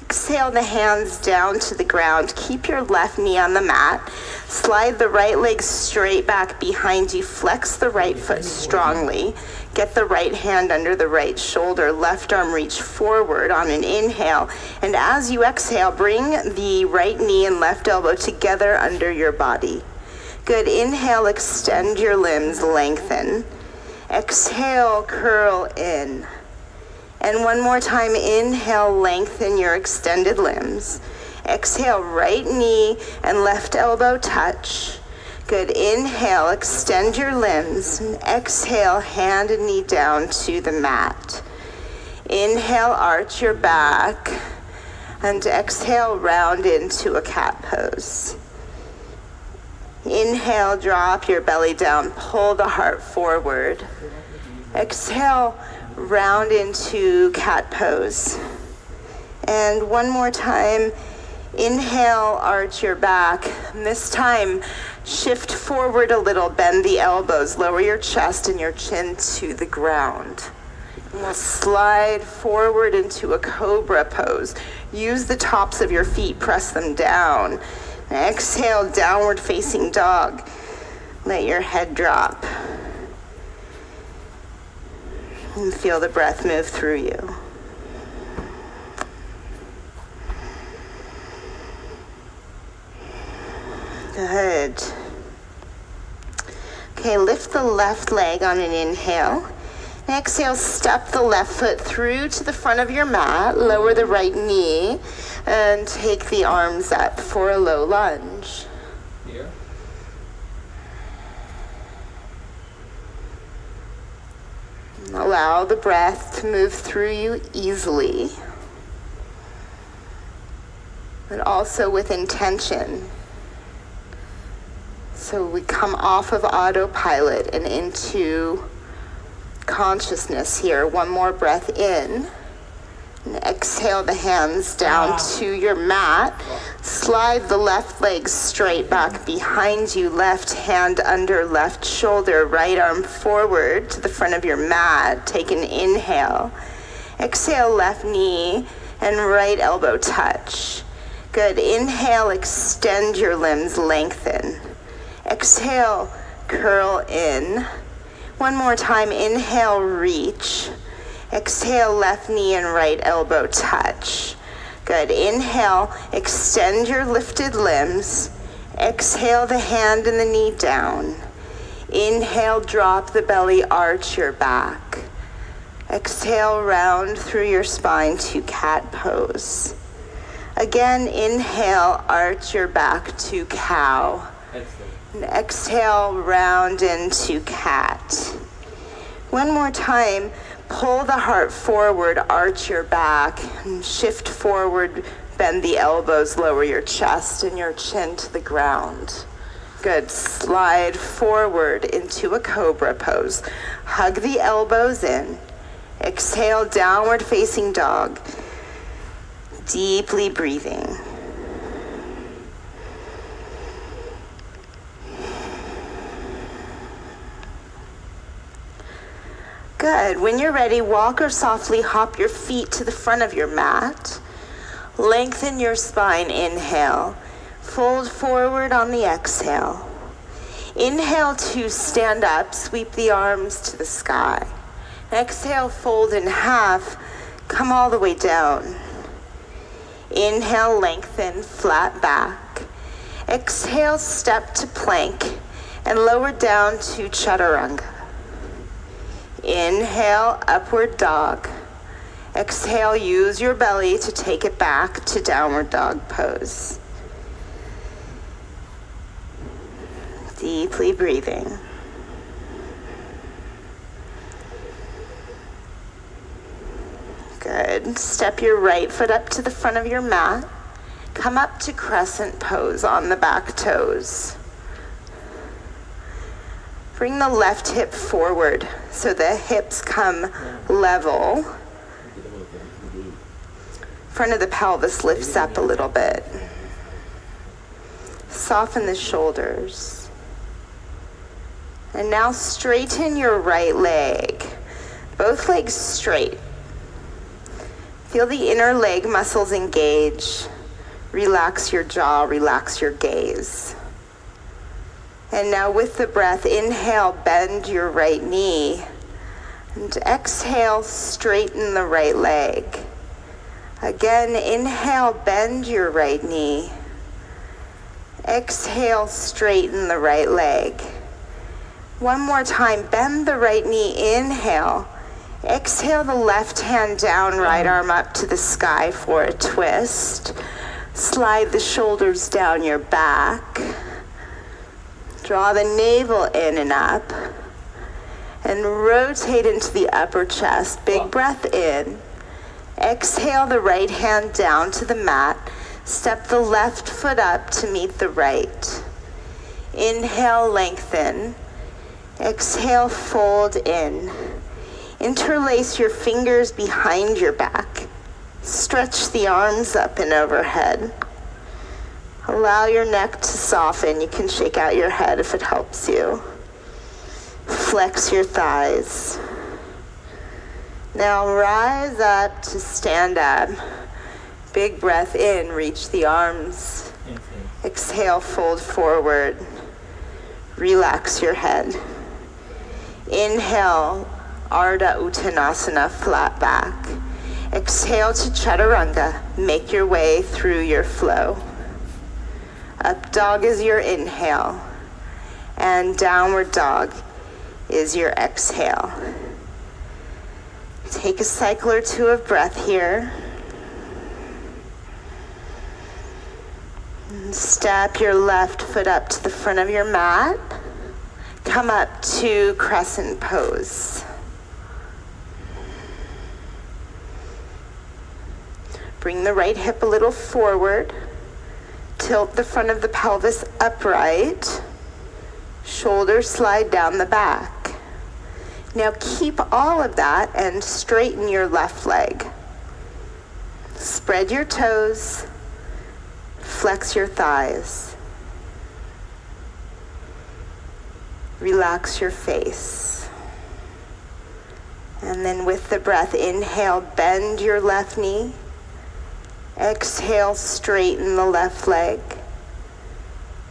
Exhale the hands down to the ground. Keep your left knee on the mat. Slide the right leg straight back behind you. Flex the right foot strongly. Get the right hand under the right shoulder. Left arm reach forward on an inhale. And as you exhale, bring the right knee and left elbow together under your body. Good. Inhale, extend your limbs, lengthen. Exhale, curl in. And one more time, inhale, lengthen your extended limbs. Exhale, right knee and left elbow touch. Good, inhale, extend your limbs. And exhale, hand and knee down to the mat. Inhale, arch your back. And exhale, round into a cat pose. Inhale, drop your belly down, pull the heart forward. Exhale, round into cat pose. And one more time, inhale, arch your back. And this time, shift forward a little, bend the elbows, lower your chest and your chin to the ground. And we'll slide forward into a cobra pose. Use the tops of your feet, press them down. And exhale, downward facing dog. Let your head drop. And feel the breath move through you. Good. Okay, lift the left leg on an inhale. And exhale, step the left foot through to the front of your mat. Lower the right knee and take the arms up for a low lunge. Here. Allow the breath to move through you easily, but also with intention. So we come off of autopilot and into consciousness here. One more breath in. And exhale the hands down to your mat. Slide the left leg straight back behind you. Left hand under left shoulder. Right arm forward to the front of your mat. Take an inhale. Exhale, left knee and right elbow touch. Good. Inhale, extend your limbs, lengthen. Exhale, curl in. One more time. Inhale, reach. Exhale, left knee and right elbow touch. Good. Inhale, extend your lifted limbs. Exhale, the hand and the knee down. Inhale, drop the belly, arch your back. Exhale, round through your spine to cat pose. Again, inhale, arch your back to cow. And exhale, round into cat. One more time. Pull the heart forward, arch your back, and shift forward, bend the elbows, lower your chest and your chin to the ground. Good. Slide forward into a cobra pose. Hug the elbows in. Exhale, downward facing dog. Deeply breathing. Good. When you're ready, walk or softly hop your feet to the front of your mat. Lengthen your spine, inhale. Fold forward on the exhale. Inhale to stand up, sweep the arms to the sky. Exhale, fold in half, come all the way down. Inhale, lengthen, flat back. Exhale, step to plank and lower down to chaturanga. Inhale, upward dog. Exhale, use your belly to take it back to downward dog pose. Deeply breathing. Good. Step your right foot up to the front of your mat. Come up to crescent pose on the back toes. Bring the left hip forward so the hips come level. Front of the pelvis lifts up a little bit. Soften the shoulders. And now straighten your right leg. Both legs straight. Feel the inner leg muscles engage. Relax your jaw, relax your gaze. And now with the breath, inhale, bend your right knee. And exhale, straighten the right leg. Again, inhale, bend your right knee. Exhale, straighten the right leg. One more time, bend the right knee, inhale. Exhale the left hand down, right arm up to the sky for a twist. Slide the shoulders down your back. Draw the navel in and up. And rotate into the upper chest. Big breath in. Exhale the right hand down to the mat. Step the left foot up to meet the right. Inhale, lengthen. Exhale, fold in. Interlace your fingers behind your back. Stretch the arms up and overhead. Allow your neck to soften. You can shake out your head if it helps you. Flex your thighs. Now rise up to stand up. Big breath in, reach the arms. Exhale, fold forward. Relax your head. Inhale, Ardha Uttanasana, flat back. Exhale to chaturanga. Make your way through your flow. Up dog is your inhale. And downward dog is your exhale. Take a cycle or two of breath here. And step your left foot up to the front of your mat. Come up to crescent pose. Bring the right hip a little forward. Tilt the front of the pelvis upright. Shoulders slide down the back. Now keep all of that and straighten your left leg. Spread your toes. Flex your thighs. Relax your face. And then with the breath, inhale, bend your left knee. Exhale, straighten the left leg.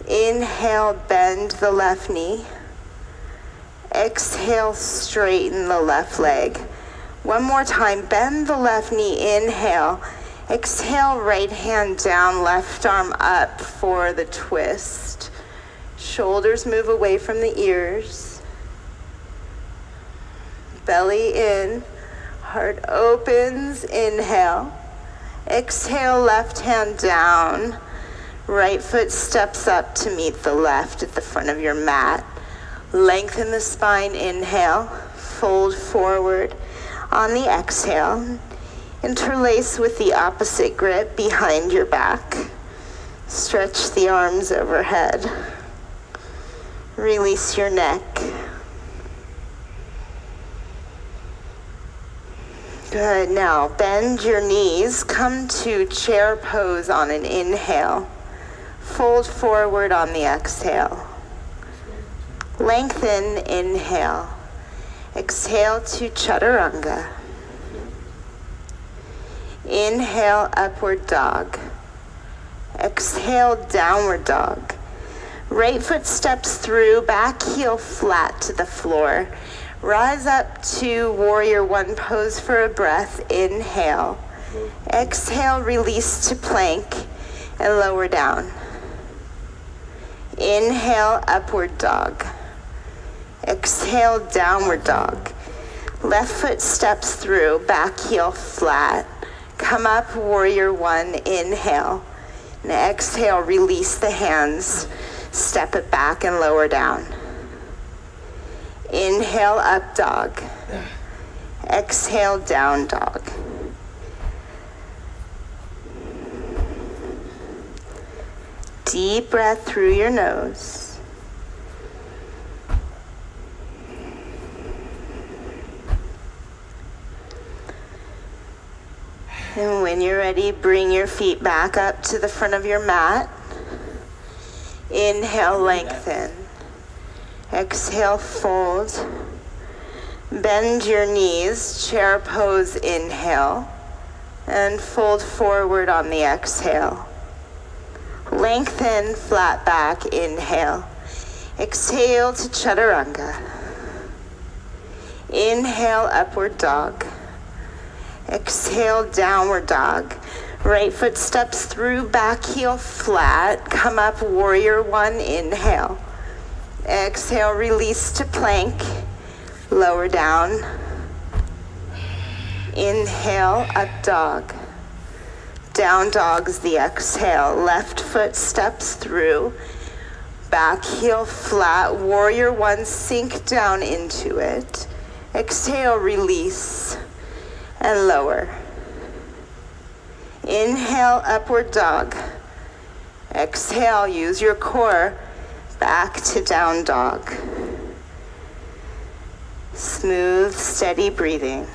Inhale, bend the left knee. Exhale, straighten the left leg. One more time, bend the left knee, inhale. Exhale, right hand down, left arm up for the twist. Shoulders move away from the ears. Belly in, heart opens, inhale. Exhale, left hand down. Right foot steps up to meet the left at the front of your mat. Lengthen the spine, inhale. Fold forward on the exhale. Interlace with the opposite grip behind your back. Stretch the arms overhead. Release your neck. Good. Now bend your knees. Come to chair pose on an inhale. Fold forward on the exhale. Lengthen, inhale. Exhale to chaturanga. Inhale, upward dog. Exhale, downward dog. Right foot steps through, back heel flat to the floor. Rise up to warrior one pose for a breath. Inhale. Exhale, release to plank and lower down. Inhale, upward dog. Exhale, downward dog. Left foot steps through, back heel flat. Come up, warrior one. Inhale. And exhale, release the hands. Step it back and lower down. Inhale, up dog. Exhale, down dog. Deep breath through your nose. And when you're ready, bring your feet back up to the front of your mat. Inhale, lengthen. Exhale, fold. Bend your knees, chair pose, inhale. And fold forward on the exhale. Lengthen, flat back, inhale. Exhale to chaturanga. Inhale, upward dog. Exhale, downward dog. Right foot steps through, back heel flat. Come up, warrior one, inhale. Exhale, release to plank. Lower down. Inhale, up dog. Down dog's the exhale. Left foot steps through. Back heel flat. Warrior one, sink down into it. Exhale, release. And lower. Inhale, upward dog. Exhale, use your core. Back to down dog. Smooth, steady breathing.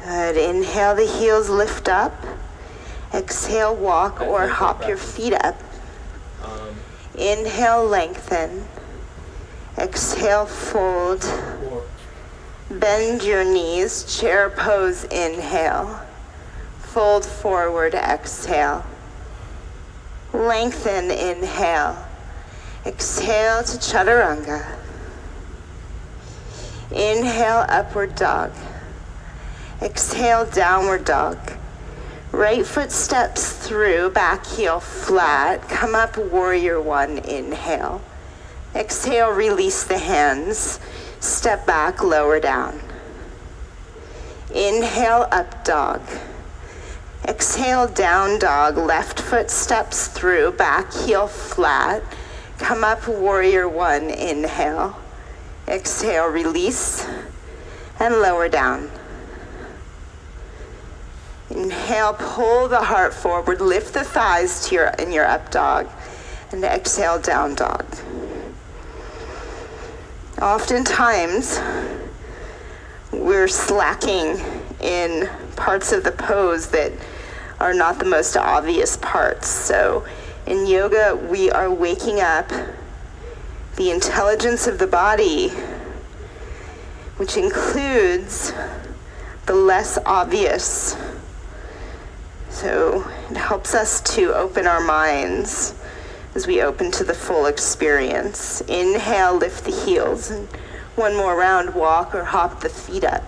Good. Inhale, the heels lift up. Exhale, walk or hop your feet up. Inhale, lengthen. Exhale, fold. Bend your knees, chair pose, inhale. Fold forward, exhale. Lengthen, inhale. Exhale to chaturanga. Inhale, upward dog. Exhale, downward dog. Right foot steps through, back heel flat. Come up, warrior one, inhale. Exhale, release the hands. Step back, lower down. Inhale, up dog. Exhale, down dog. Left foot steps through, back heel flat. Come up, warrior one, inhale. Exhale, release, and lower down. Inhale, pull the heart forward, lift the thighs to in your up dog, and exhale, down dog. Oftentimes, we're slacking in parts of the pose that are not the most obvious parts. So in yoga, we are waking up the intelligence of the body, which includes the less obvious. So it helps us to open our minds as we open to the full experience. Inhale, lift the heels, and one more round, walk or hop the feet up.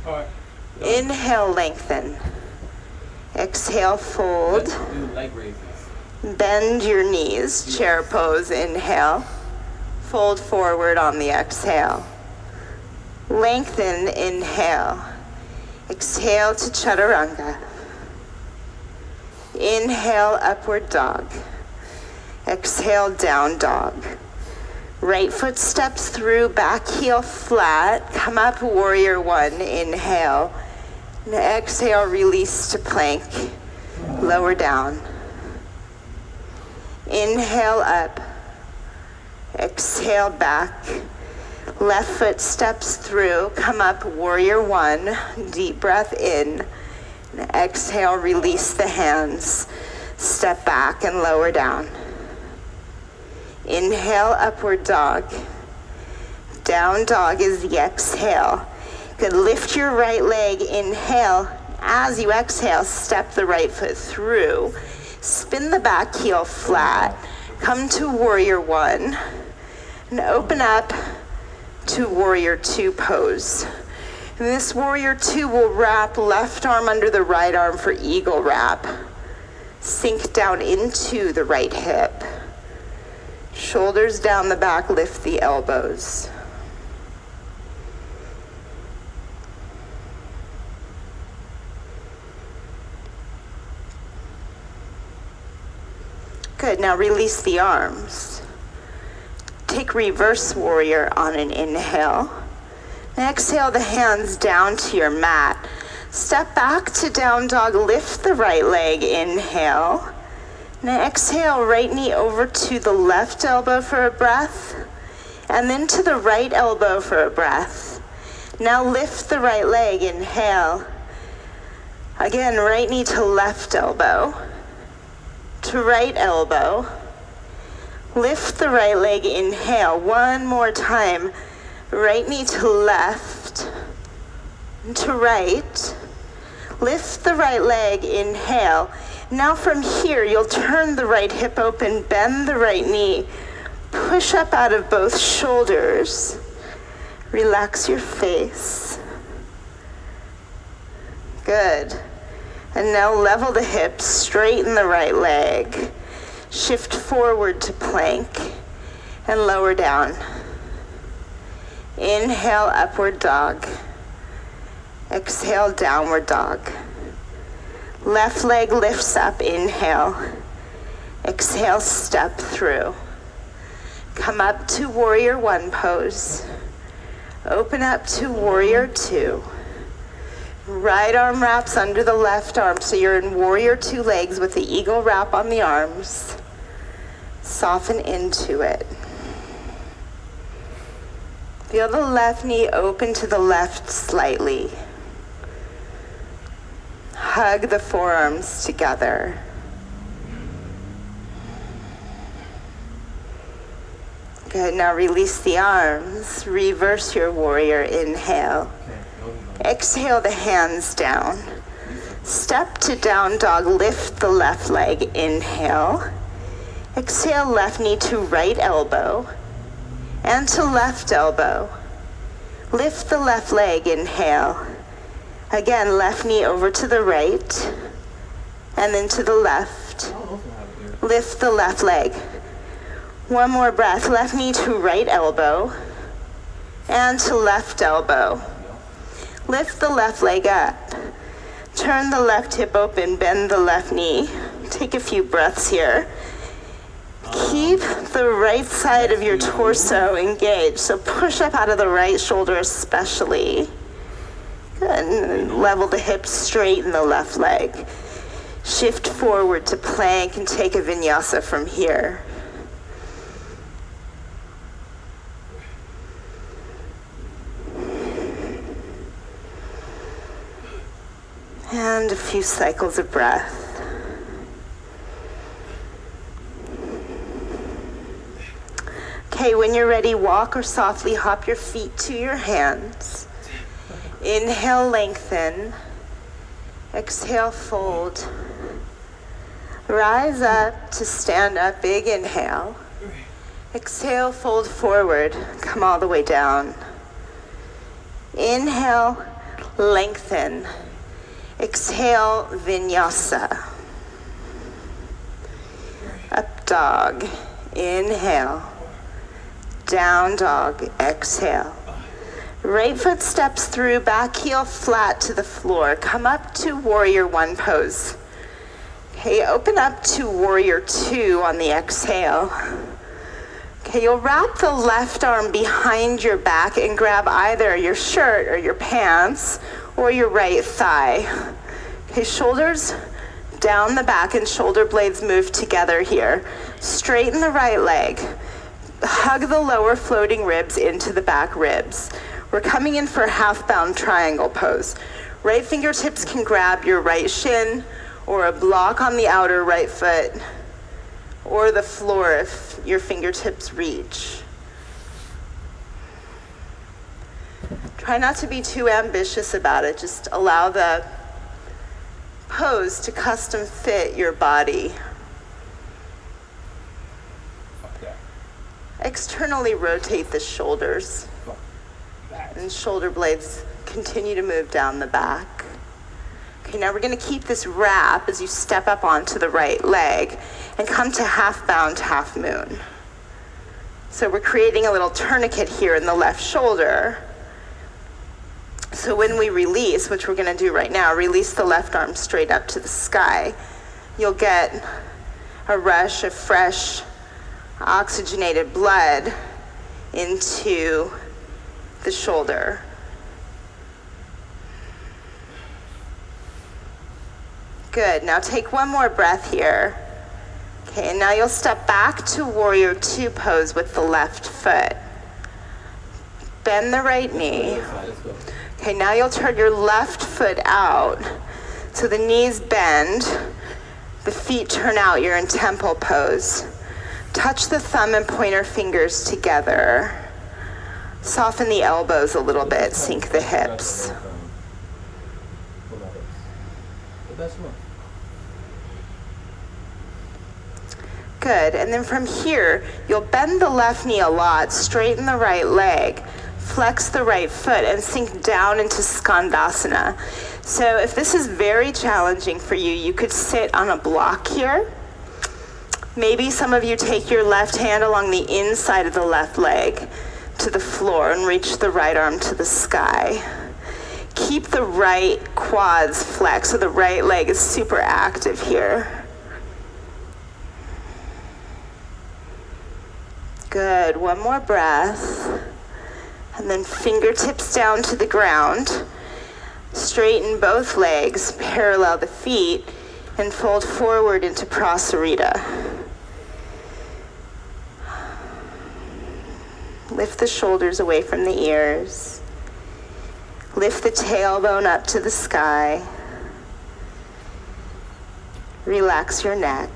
All right. Inhale, lengthen. Exhale, fold. Do leg raises. Bend your knees, chair pose, inhale. Fold forward on the exhale. Lengthen, inhale. Exhale to chaturanga. Inhale, upward dog. Exhale, down dog. Right foot steps through, back heel flat. Come up, warrior one, inhale. And exhale, release to plank. Lower down. Inhale, up. Exhale, back. Left foot steps through, come up, warrior one, deep breath in. And exhale, release the hands. Step back and lower down. Inhale, upward dog. Down dog is the exhale. Good, lift your right leg, inhale. As you exhale, step the right foot through. Spin the back heel flat. Come to warrior one. And open up to warrior two pose. And this warrior two will wrap left arm under the right arm for eagle wrap. Sink down into the right hip. Shoulders down the back, lift the elbows. Good, now release the arms. Take reverse warrior on an inhale. And exhale the hands down to your mat. Step back to down dog, lift the right leg, inhale. And exhale, right knee over to the left elbow for a breath. And then to the right elbow for a breath. Now lift the right leg, inhale. Again, right knee to left elbow. To right elbow. Lift the right leg, inhale. One more time. Right knee to left. To right. Lift the right leg, inhale. Now from here, you'll turn the right hip open, bend the right knee. Push up out of both shoulders. Relax your face. Good. And now level the hips, straighten the right leg. Shift forward to plank and lower down. Inhale, upward dog. Exhale, downward dog. Left leg lifts up, inhale. Exhale, step through. Come up to warrior one pose. Open up to warrior two. Right arm wraps under the left arm, so you're in warrior two legs with the eagle wrap on the arms. Soften into it. Feel the left knee open to the left slightly. Hug the forearms together. Good, now release the arms. Reverse your warrior, inhale. Exhale the hands down. Step to down dog, lift the left leg, inhale. Exhale, left knee to right elbow and to left elbow. Lift the left leg, inhale. Again, left knee over to the right and then to the left. Lift the left leg. One more breath, left knee to right elbow and to left elbow. Lift the left leg up. Turn the left hip open, bend the left knee. Take a few breaths here. Keep the right side of your torso engaged. So push up out of the right shoulder especially. Good. And level the hips, straighten the left leg. Shift forward to plank and take a vinyasa from here. And a few cycles of breath. Okay, when you're ready, walk or softly hop your feet to your hands. Inhale, lengthen. Exhale, fold. Rise up to stand up, big inhale. Exhale, fold forward, come all the way down. Inhale, lengthen. Exhale, vinyasa. Up dog, inhale. Down dog, exhale. Right foot steps through, back heel flat to the floor. Come up to warrior one pose. Okay, open up to warrior two on the exhale. Okay, you'll wrap the left arm behind your back and grab either your shirt or your pants or your right thigh. Okay, shoulders down the back and shoulder blades move together here. Straighten the right leg. hug the lower floating ribs into the back ribs. We're coming in for a half-bound triangle pose. Right fingertips can grab your right shin or a block on the outer right foot or the floor if your fingertips reach. Try not to be too ambitious about it. Just allow the pose to custom fit your body. Externally rotate the shoulders, and shoulder blades continue to move down the back. Okay, now we're going to keep this wrap as you step up onto the right leg and come to half bound, half moon. So we're creating a little tourniquet here in the left shoulder. So when we release, which we're going to do right now, release the left arm straight up to the sky, you'll get a rush of fresh oxygenated blood into the shoulder. Good, now take one more breath here. Okay, and now you'll step back to warrior two pose with the left foot. Bend the right knee. Okay, now you'll turn your left foot out. So the knees bend, the feet turn out, you're in temple pose. Touch the thumb and pointer fingers together. Soften the elbows a little bit, sink the hips. Good, and then from here, you'll bend the left knee a lot, straighten the right leg, flex the right foot, and sink down into Skandasana. So if this is very challenging for you, you could sit on a block here. Maybe some of you take your left hand along the inside of the left leg to the floor and reach the right arm to the sky. Keep the right quads flexed so the right leg is super active here. Good, one more breath. And then fingertips down to the ground. Straighten both legs, parallel the feet, and fold forward into Prasarita. Lift the shoulders away from the ears. Lift the tailbone up to the sky. Relax your neck.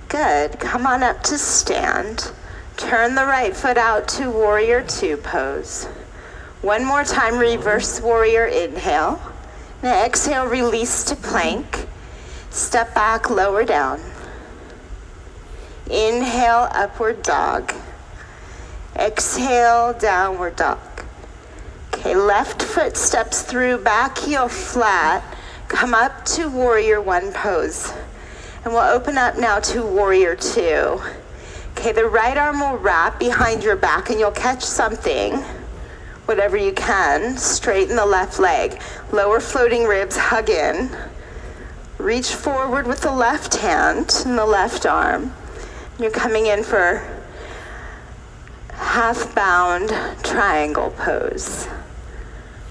Good. Come on up to stand. Turn the right foot out to warrior two pose. One more time, reverse warrior inhale. Now exhale, release to plank. Step back, lower down. Inhale, upward dog. Exhale, downward dog. Okay, left foot steps through, back heel flat. Come up to warrior one pose. And we'll open up now to warrior two. Okay, the right arm will wrap behind your back and you'll catch something, whatever you can. Straighten the left leg. Lower floating ribs, hug in. Reach forward with the left hand and the left arm. You're coming in for half bound triangle pose.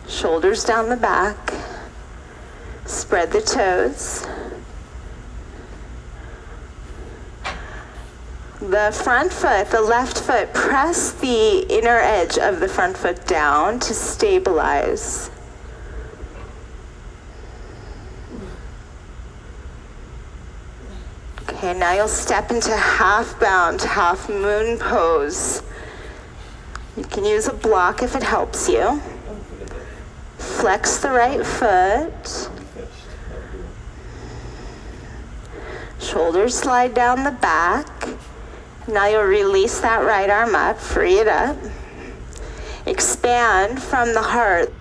Shoulders down the back. Spread the toes. The front foot, the left foot, press the inner edge of the front foot down to stabilize. Okay, now you'll step into half bound, half moon pose. You can use a block if it helps you. Flex the right foot. Shoulders slide down the back. Now you'll release that right arm up, free it up. Expand from the heart.